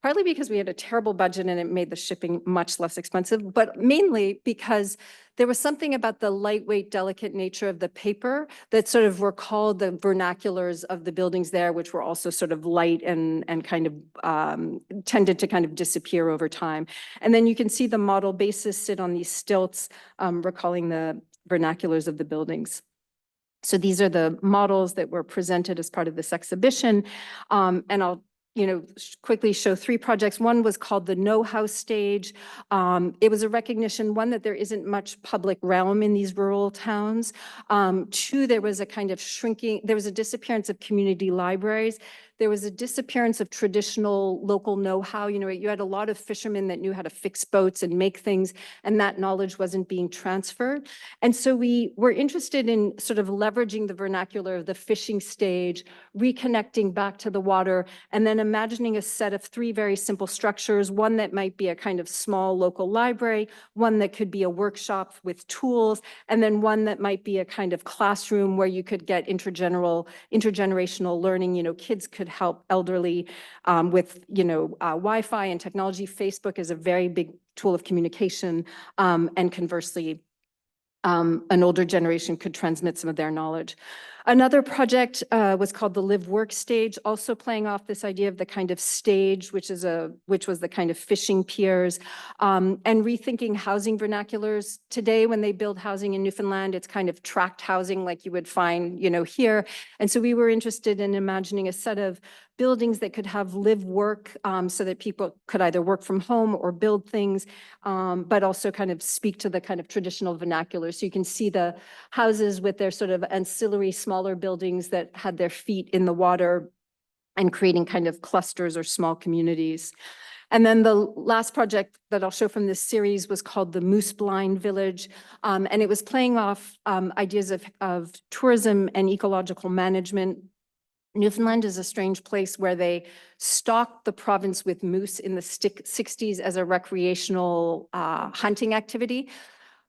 partly because we had a terrible budget and it made the shipping much less expensive, but mainly because there was something about the lightweight, delicate nature of the paper that sort of recalled the vernaculars of the buildings there, which were also sort of light and kind of tended to kind of disappear over time. And then you can see the model bases sit on these stilts, recalling the vernaculars of the buildings. So these are the models that were presented as part of this exhibition. And I'll quickly show 3 projects. One was called the know-how stage. It was a recognition, one, that there isn't much public realm in these rural towns. 2, there was a kind of shrinking, there was a disappearance of community libraries. There was a disappearance of traditional local know-how. You had a lot of fishermen that knew how to fix boats and make things, and that knowledge wasn't being transferred. And so we were interested in sort of leveraging the vernacular of the fishing stage, reconnecting back to the water, and then imagining a set of 3 very simple structures, one that might be a kind of small local library, one that could be a workshop with tools, and then one that might be a kind of classroom where you could get intergenerational learning. Kids could help elderly with, Wi-Fi and technology. Facebook is a very big tool of communication, and conversely, an older generation could transmit some of their knowledge. Another project was called the Live Work Stage, also playing off this idea of the kind of stage, which was the kind of fishing piers, and rethinking housing vernaculars. Today, when they build housing in Newfoundland, it's kind of tract housing like you would find, here. And so we were interested in imagining a set of buildings that could have live work, so that people could either work from home or build things, but also kind of speak to the kind of traditional vernacular. So you can see the houses with their sort of ancillary smaller buildings that had their feet in the water and creating kind of clusters or small communities. And then the last project that I'll show from this series was called the Moose Blind Village. And it was playing off ideas of tourism and ecological management. Newfoundland is a strange place where they stocked the province with moose in the 60s as a recreational hunting activity.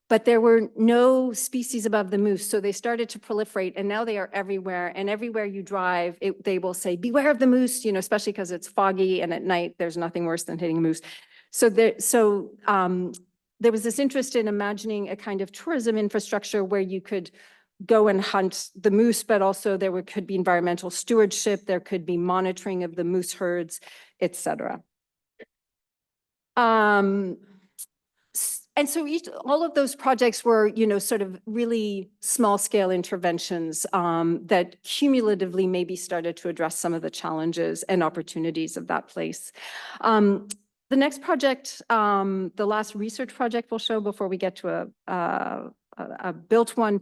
But there were no species above the moose, so they started to proliferate, and now they are everywhere. And everywhere you drive, they will say, "Beware of the moose," especially because it's foggy and at night there's nothing worse than hitting a moose. So there was this interest in imagining a kind of tourism infrastructure where you could go and hunt the moose, but also could be environmental stewardship, there could be monitoring of the moose herds, etc. And so all of those projects were, sort of really small scale interventions that cumulatively maybe started to address some of the challenges and opportunities of that place. The next project, the last research project we'll show before we get to a built one,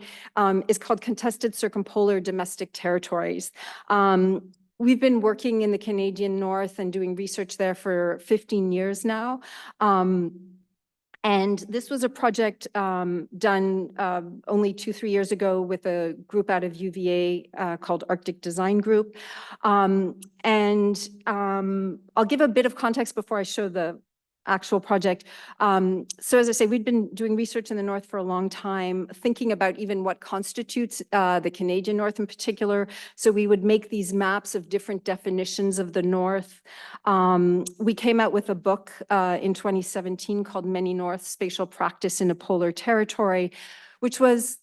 is called Contested Circumpolar Domestic Territories. We've been working in the Canadian North and doing research there for 15 years now. And this was a project done only 2-3 years ago with a group out of UVA called Arctic Design Group. I'll give a bit of context before I show the actual project. So as I say, we'd been doing research in the North for a long time, thinking about even what constitutes the Canadian North in particular. So we would make these maps of different definitions of the North. We came out with a book in 2017 called Many North: Spatial Practice in a Polar Territory, which was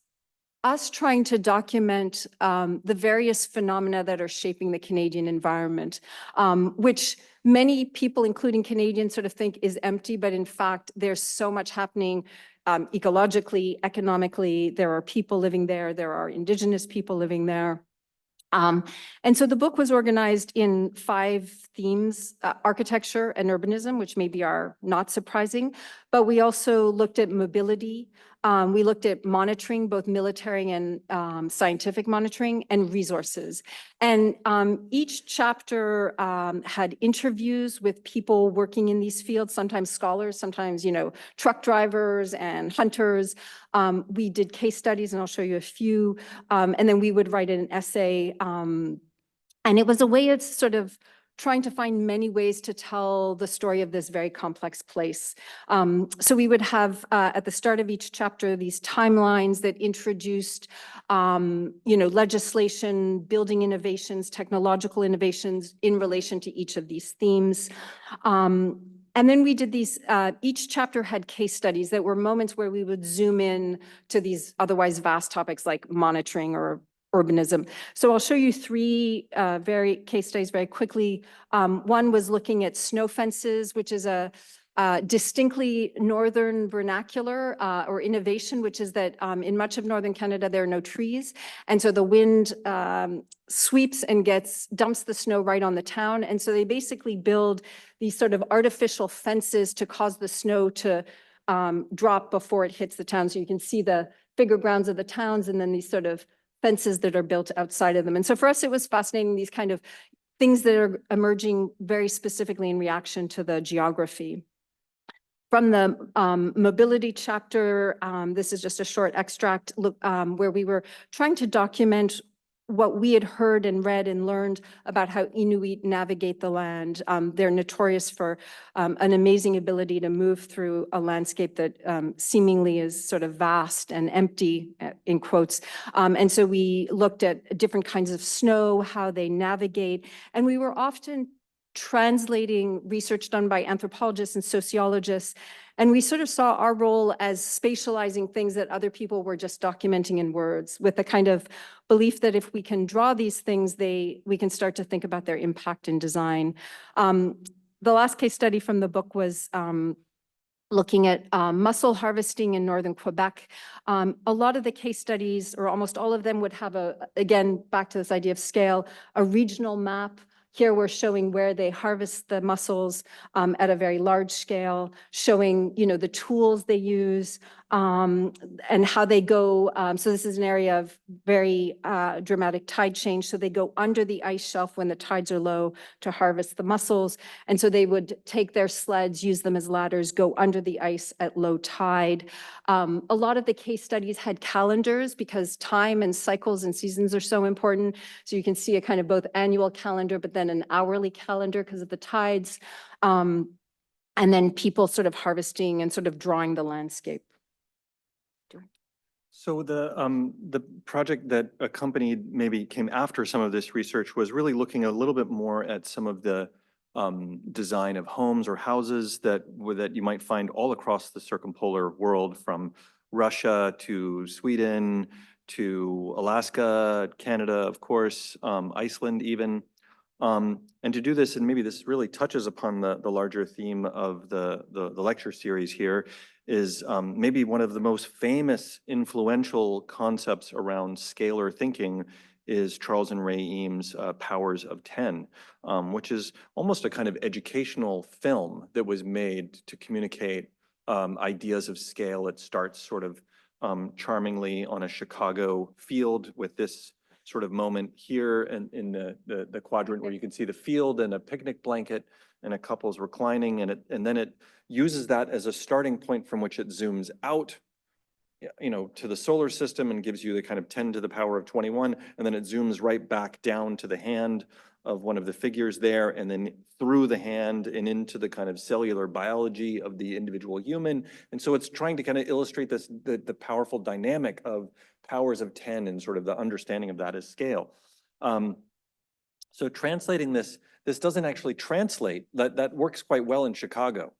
us trying to document the various phenomena that are shaping the Canadian environment, which many people, including Canadians, sort of think is empty, but in fact, there's so much happening ecologically, economically. There are people living there. There are Indigenous people living there. And so the book was organized in 5 themes: architecture and urbanism, which maybe are not surprising, but we also looked at mobility, We looked at monitoring, both military and scientific monitoring, and resources. And each chapter had interviews with people working in these fields, sometimes scholars, sometimes, truck drivers and hunters. We did case studies, and I'll show you a few. And then we would write an essay. And it was a way of sort of trying to find many ways to tell the story of this very complex place. So we would have at the start of each chapter these timelines that introduced, legislation, building innovations, technological innovations in relation to each of these themes. And then we did these, each chapter had case studies that were moments where we would zoom in to these otherwise vast topics like monitoring or urbanism. So I'll show you three case studies very quickly. One was looking at snow fences, which is a distinctly northern vernacular or innovation, which is that in much of northern Canada, there are no trees. And so the wind sweeps and dumps the snow right on the town. And so they basically build these sort of artificial fences to cause the snow to drop before it hits the town. So you can see the bigger grounds of the towns and then these sort of fences that are built outside of them. And so for us, it was fascinating, these kind of things that are emerging very specifically in reaction to the geography. From the mobility chapter, this is just a short extract where we were trying to document what we had heard and read and learned about how Inuit navigate the land. They're notorious for an amazing ability to move through a landscape that seemingly is sort of vast and empty, in quotes. And so we looked at different kinds of snow, how they navigate, and we were often translating research done by anthropologists and sociologists. And we sort of saw our role as spatializing things that other people were just documenting in words, with the kind of belief that if we can draw these things, we can start to think about their impact in design. The last case study from the book was looking at mussel harvesting in northern Quebec. A lot of the case studies, or almost all of them, would have again, back to this idea of scale, a regional map. Here we're showing where they harvest the mussels at a very large scale, showing, the tools they use and how they go. So this is an area of very dramatic tide change. So they go under the ice shelf when the tides are low to harvest the mussels. And so they would take their sleds, use them as ladders, go under the ice at low tide. A lot of the case studies had calendars because time and cycles and seasons are so important. So you can see a kind of both annual calendar, but then an hourly calendar because of the tides. And then people sort of harvesting and sort of drawing the landscape. So the project that accompanied, maybe came after some of this research, was really looking a little bit more at some of the design of homes or houses that you might find all across the circumpolar world, from Russia to Sweden to Alaska, Canada, of course, Iceland even. And to do this, and maybe this really touches upon the larger theme of the lecture series here, is maybe one of the most famous influential concepts around scalar thinking is Charles and Ray Eames' Powers of 10, which is almost a kind of educational film that was made to communicate ideas of scale. It starts sort of charmingly on a Chicago field with this sort of moment here in the quadrant where you can see the field and a picnic blanket and a couple's reclining, and then it uses that as a starting point from which it zooms out, to the solar system and gives you the kind of 10 to the power of 21, and then it zooms right back down to the hand of one of the figures there, and then through the hand and into the kind of cellular biology of the individual human. And so it's trying to kind of illustrate this, the powerful dynamic of powers of 10 and sort of the understanding of that as scale. So translating this doesn't actually translate, that works quite well in Chicago.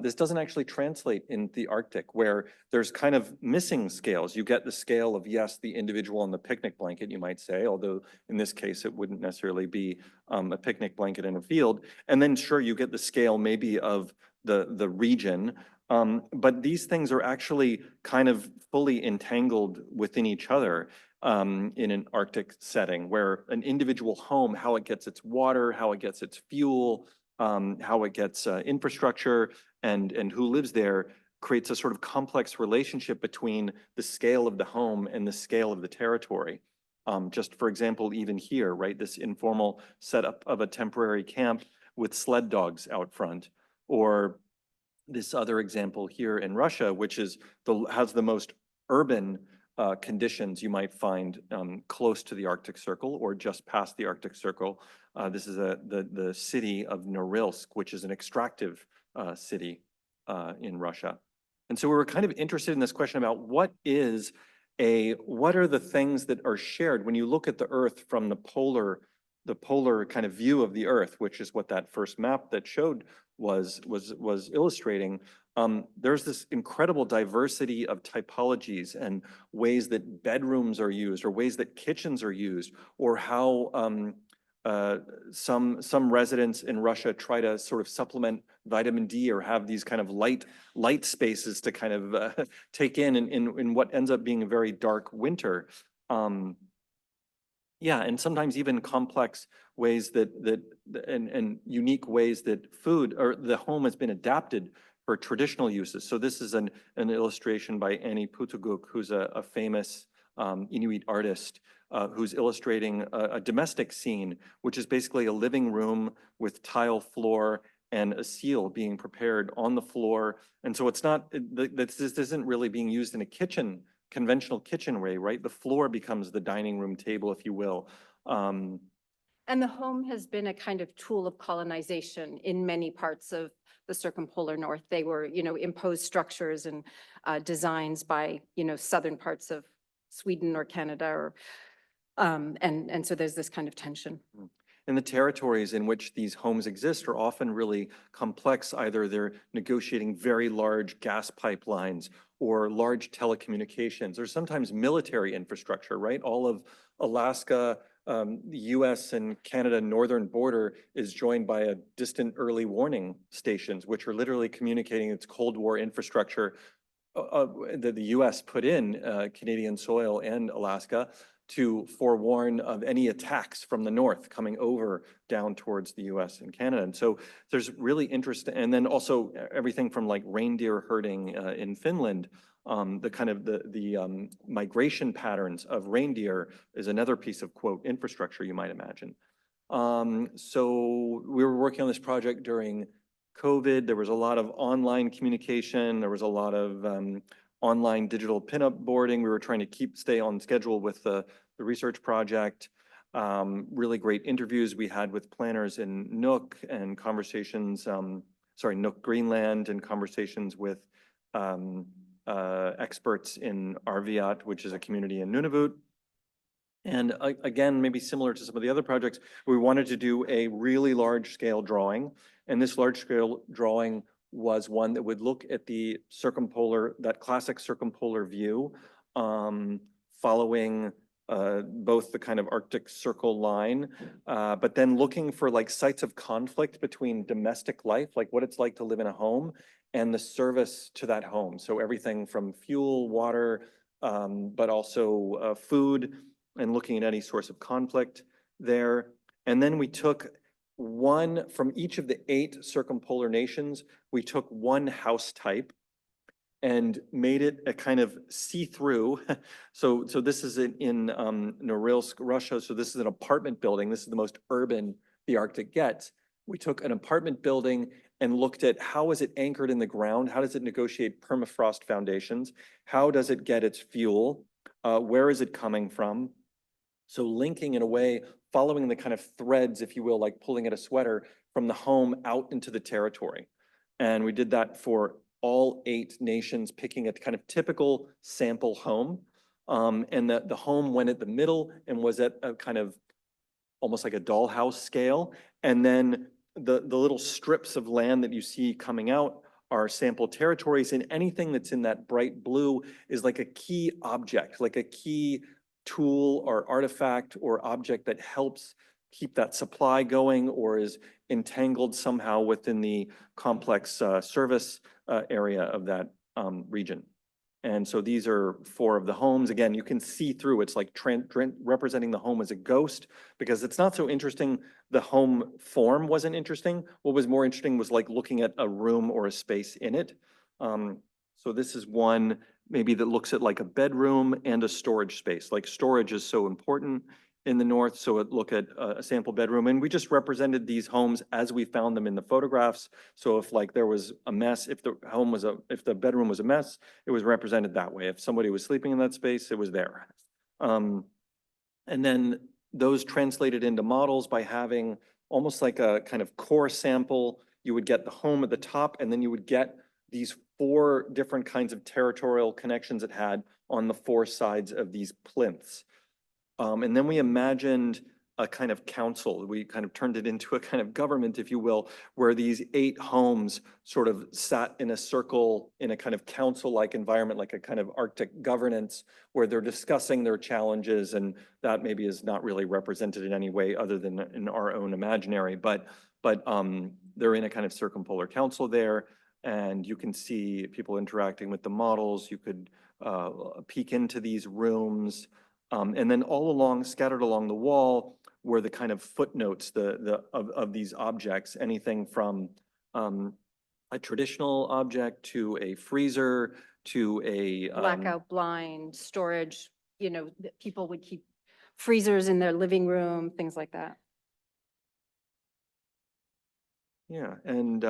This doesn't actually translate in the Arctic, where there's kind of missing scales. You get the scale of, yes, the individual on the picnic blanket, you might say, although in this case, it wouldn't necessarily be a picnic blanket in a field. And then sure, you get the scale maybe of the region, but these things are actually kind of fully entangled within each other. In an Arctic setting, where an individual home, how it gets its water, how it gets its fuel, how it gets infrastructure, and who lives there, creates a sort of complex relationship between the scale of the home and the scale of the territory. Just for example, even here, right, this informal setup of a temporary camp with sled dogs out front, or this other example here in Russia, which is has the most urban conditions you might find close to the Arctic Circle or just past the Arctic Circle. This is the city of Norilsk, which is an extractive city in Russia. And so we were kind of interested in this question about what are the things that are shared when you look at the Earth from the polar kind of view of the Earth, which is what that first map that showed was illustrating. There's this incredible diversity of typologies and ways that bedrooms are used, or ways that kitchens are used, or how some residents in Russia try to sort of supplement vitamin D or have these kind of light spaces to kind of take in what ends up being a very dark winter. Yeah, and sometimes even complex ways and unique ways that food or the home has been adapted for traditional uses. So this is an illustration by Annie Putuguk, who's a famous Inuit artist, who's illustrating a domestic scene, which is basically a living room with tile floor and a seal being prepared on the floor. And so it's not, this isn't really being used in a kitchen, conventional kitchen way, right? The floor becomes the dining room table, if you will. And the home has been a kind of tool of colonization in many parts of the circumpolar north. They were, imposed structures and designs by, southern parts of Sweden or Canada, or and so there's this kind of tension. And the territories in which these homes exist are often really complex. Either they're negotiating very large gas pipelines or large telecommunications, or sometimes military infrastructure, right? All of Alaska, the US and Canada northern border is joined by a distant early warning stations, which are literally communicating its Cold War infrastructure that the US put in Canadian soil and Alaska to forewarn of any attacks from the north coming over down towards the US and Canada. And so there's really interest, and then also everything from like reindeer herding in Finland, the kind of the migration patterns of reindeer is another piece of, quote, infrastructure you might imagine. So we were working on this project during COVID. There was a lot of online communication. There was a lot of online digital pinup boarding. We were trying to stay on schedule with the research project. Really great interviews we had with planners in Nuuk and conversations, Nuuk, Greenland, and conversations with experts in Arviat, which is a community in Nunavut. And again, maybe similar to some of the other projects, we wanted to do a really large scale drawing. And this large scale drawing was one that would look at the circumpolar, that classic circumpolar view, following both the kind of Arctic Circle line, but then looking for like sites of conflict between domestic life, like what it's like to live in a home, and the service to that home. So everything from fuel, water, but also food, and looking at any source of conflict there. And then we took one from each of the 8 circumpolar nations. We took one house type and made it a kind of see-through. So this is in Norilsk, Russia. So this is an apartment building. This is the most urban the Arctic gets. We took an apartment building and looked at how is it anchored in the ground? How does it negotiate permafrost foundations? How does it get its fuel? Where is it coming from? So linking in a way, following the kind of threads, if you will, like pulling at a sweater from the home out into the territory. And we did that for all 8 nations, picking a kind of typical sample home. And the home went at the middle and was at a kind of almost like a dollhouse scale. And then the little strips of land that you see coming out are sample territories, and anything that's in that bright blue is like a key object, like a key tool or artifact or object that helps keep that supply going or is entangled somehow within the complex service area of that region. And so these are 4 of the homes. Again, you can see through, it's like representing the home as a ghost, because it's not so interesting. The home form wasn't interesting. What was more interesting was like looking at a room or a space in it. So this is one maybe that looks at like a bedroom and a storage space. Like storage is so important in the north, so it look at a sample bedroom. And we just represented these homes as we found them in the photographs. So if like there was a mess, if the bedroom was a mess, it was represented that way. If somebody was sleeping in that space, it was there. And then those translated into models by having almost like a kind of core sample. You would get the home at the top, and then you would get these 4 different kinds of territorial connections it had on the 4 sides of these plinths. And then we imagined a kind of council. We kind of turned it into a kind of government, if you will, where these 8 homes sort of sat in a circle in a kind of council-like environment, like a kind of Arctic governance, where they're discussing their challenges, and that maybe is not really represented in any way other than in our own imaginary, but they're in a kind of circumpolar council there, and you can see people interacting with the models. You could peek into these rooms. And then all along, scattered along the wall, were the kind of footnotes of these objects, anything from a traditional object to a freezer to a Blackout blind, storage, people would keep freezers in their living room, things like that. Yeah, and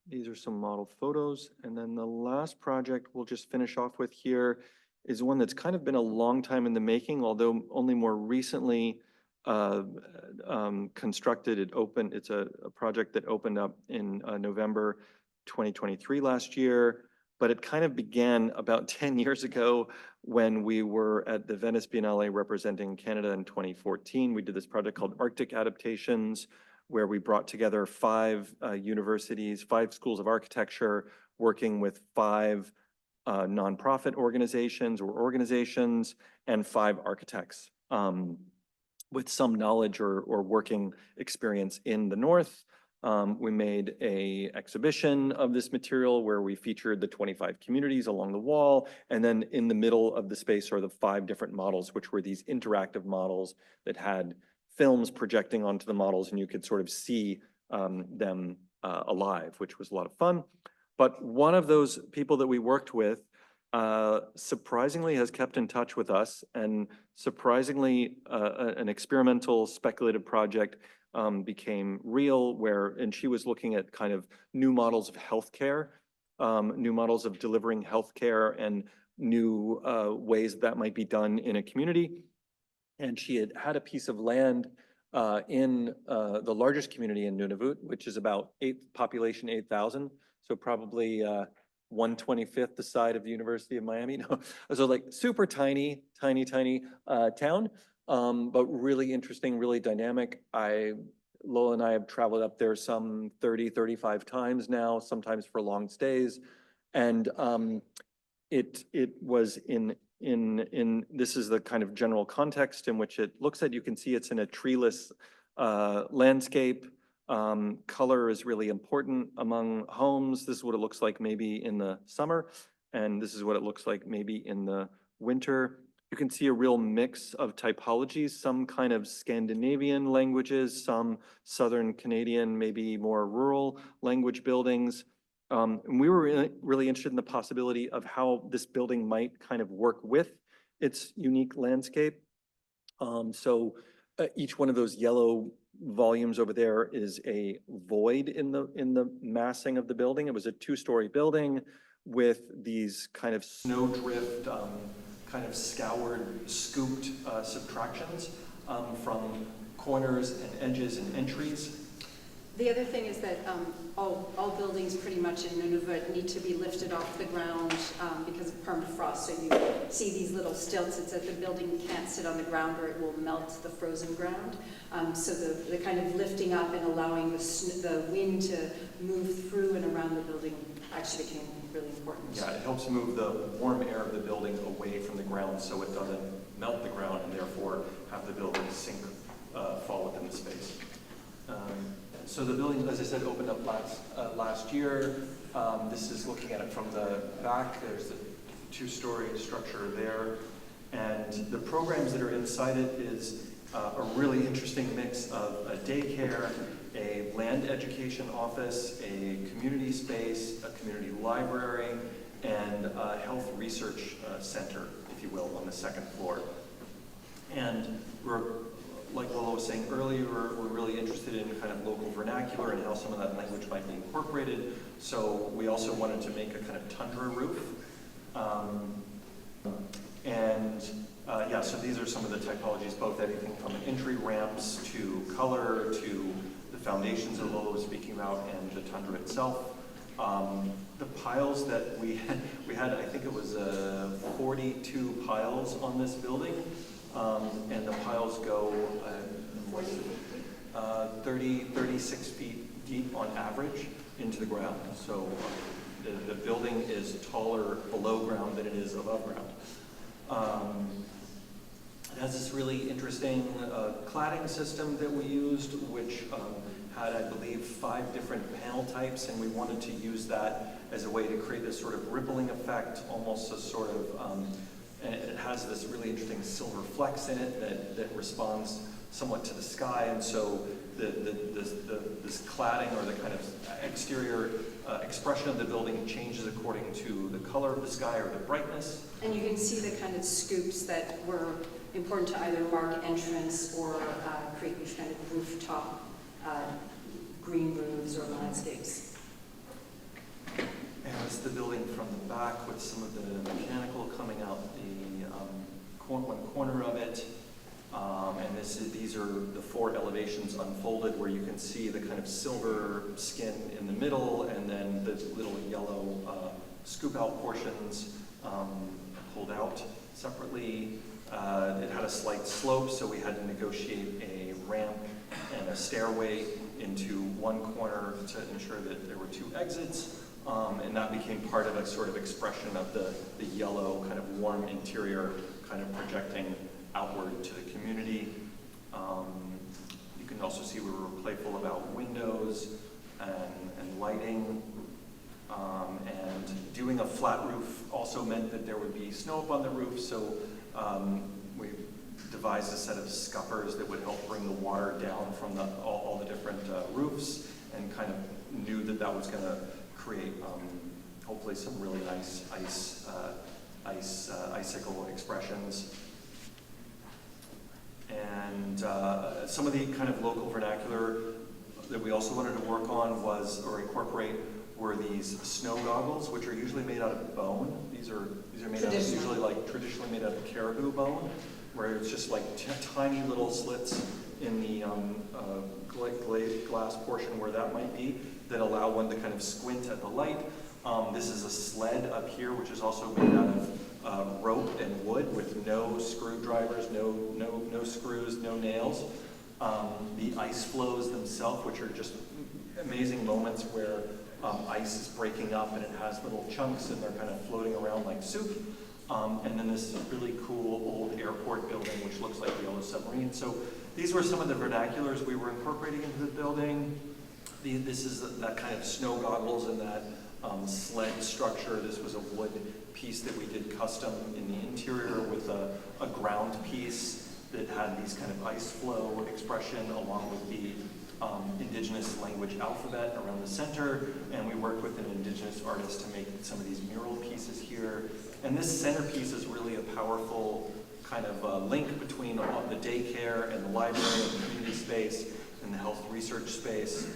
these are some model photos. And then the last project we'll just finish off with here is one that's kind of been a long time in the making, although only more recently constructed. It's a project that opened up in November 2023 last year, but it kind of began about 10 years ago when we were at the Venice Biennale representing Canada in 2014. We did this project called Arctic Adaptations, where we brought together 5 universities, 5 schools of architecture, working with 5 nonprofit organizations and 5 architects with some knowledge or working experience in the north. We made an exhibition of this material where we featured the 25 communities along the wall, and then in the middle of the space are the 5 different models, which were these interactive models that had films projecting onto the models, and you could sort of see them alive, which was a lot of fun. But one of those people that we worked with surprisingly has kept in touch with us, and surprisingly an experimental speculative project became real, and she was looking at kind of new models of healthcare, new models of delivering healthcare, and new ways that might be done in a community. And she had a piece of land in the largest community in Nunavut, which is about population 8,000. So probably 1/25th the size of the University of Miami. No, so like super tiny town, but really interesting, really dynamic. Lola and I have traveled up there some 30-35 times now, sometimes for long stays. And it was this is the kind of general context in which it looks at. You can see it's in a treeless landscape. Color is really important among homes. This is what it looks like maybe in the summer, and this is what it looks like maybe in the winter. You can see a real mix of typologies, some kind of Scandinavian languages, some Southern Canadian, maybe more rural language buildings. And we were really interested in the possibility of how this building might kind of work with its unique landscape. So each one of those yellow volumes over there is a void in the massing of the building. It was a 2-story building with these kind of snowdrift, kind of scoured, scooped subtractions from corners and edges and entries. The other thing is that all buildings pretty much in Nunavut need to be lifted off the ground because of permafrost. So you see these little stilts. It's that the building can't sit on the ground or it will melt the frozen ground. So the kind of lifting up and allowing the wind to move through and around the building actually became really important. Yeah, it helps move the warm air of the building away from the ground so it doesn't melt the ground and therefore have the building sink, fall within the space. So the building, as I said, opened up last year. This is looking at it from the back. There's a 2-story structure there. And the programs that are inside it is a really interesting mix of a daycare, a land education office, a community space, a community library, and a health research center, if you will, on the second floor. And we're, like Lola was saying earlier, we're really interested in kind of local vernacular and how some of that language might be incorporated. So we also wanted to make a kind of tundra roof. Yeah, so these are some of the technologies, both everything from entry ramps to color to the foundations that Lola was speaking about and the tundra itself. The piles that we had, I think it was 42 piles on this building, and the piles go 36 feet deep on average into the ground. So the building is taller below ground than it is above ground. It has this really interesting cladding system that we used, which had, I believe, 5 different panel types, and we wanted to use that as a way to create this sort of rippling effect, almost a sort of, and it has this really interesting silver flecks in it that responds somewhat to the sky, and so this cladding or the kind of exterior expression of the building changes according to the color of the sky or the brightness. And you can see the kind of scoops that were important to either mark entrance or create these kind of rooftop green roofs or landscapes. And it's the building from the back with some of the mechanical coming out the one corner of it. And these are the 4 elevations unfolded where you can see the kind of silver skin in the middle and then the little yellow scoop out portions pulled out separately. It had a slight slope, so we had to negotiate a ramp and a stairway into one corner to ensure that there were 2 exits. And that became part of a sort of expression of the yellow kind of warm interior kind of projecting outward to the community. You can also see we were playful about windows and lighting. And doing a flat roof also meant that there would be snow up on the roof, so we devised a set of scuppers that would help bring the water down from all the different roofs, and kind of knew that that was going to create hopefully some really nice icicle expressions. And some of the kind of local vernacular that we also wanted to work on was, or incorporate, were these snow goggles, which are usually made out of bone. These are made out of, usually like traditionally made out of caribou bone, where it's just like tiny little slits in the glass portion where that might be, that allow one to kind of squint at the light. This is a sled up here, which is also made out of rope and wood with no screwdrivers, no screws, no nails. The ice floes themselves, which are just amazing moments where ice is breaking up and it has little chunks and they're kind of floating around like soup. And then this really cool old airport building, which looks like the Yellow Submarine. So these were some of the vernaculars we were incorporating into the building. This is that kind of snow goggles and that sled structure. This was a wood piece that we did custom in the interior with a ground piece that had these kind of ice flow expression along with the indigenous language alphabet around the center. And we worked with an indigenous artist to make some of these mural pieces here. And this centerpiece is really a powerful kind of link between the daycare and the library and the community space and the health research space.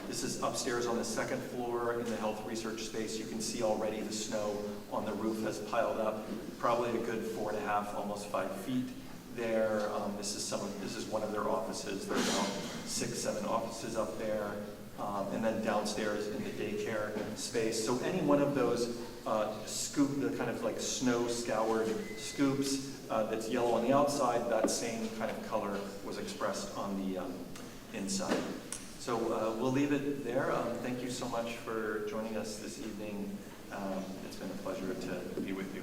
This is upstairs on the second floor in the health research space. You can see already the snow on the roof has piled up, probably a good 4.5, almost 5 feet there. This is one of their offices. There's about 6, 7 offices up there. And then downstairs in the daycare space. So any one of those the kind of like snow scoured scoops that's yellow on the outside, that same kind of color was expressed on the inside. So we'll leave it there. Thank you so much for joining us this evening. It's been a pleasure to be with you.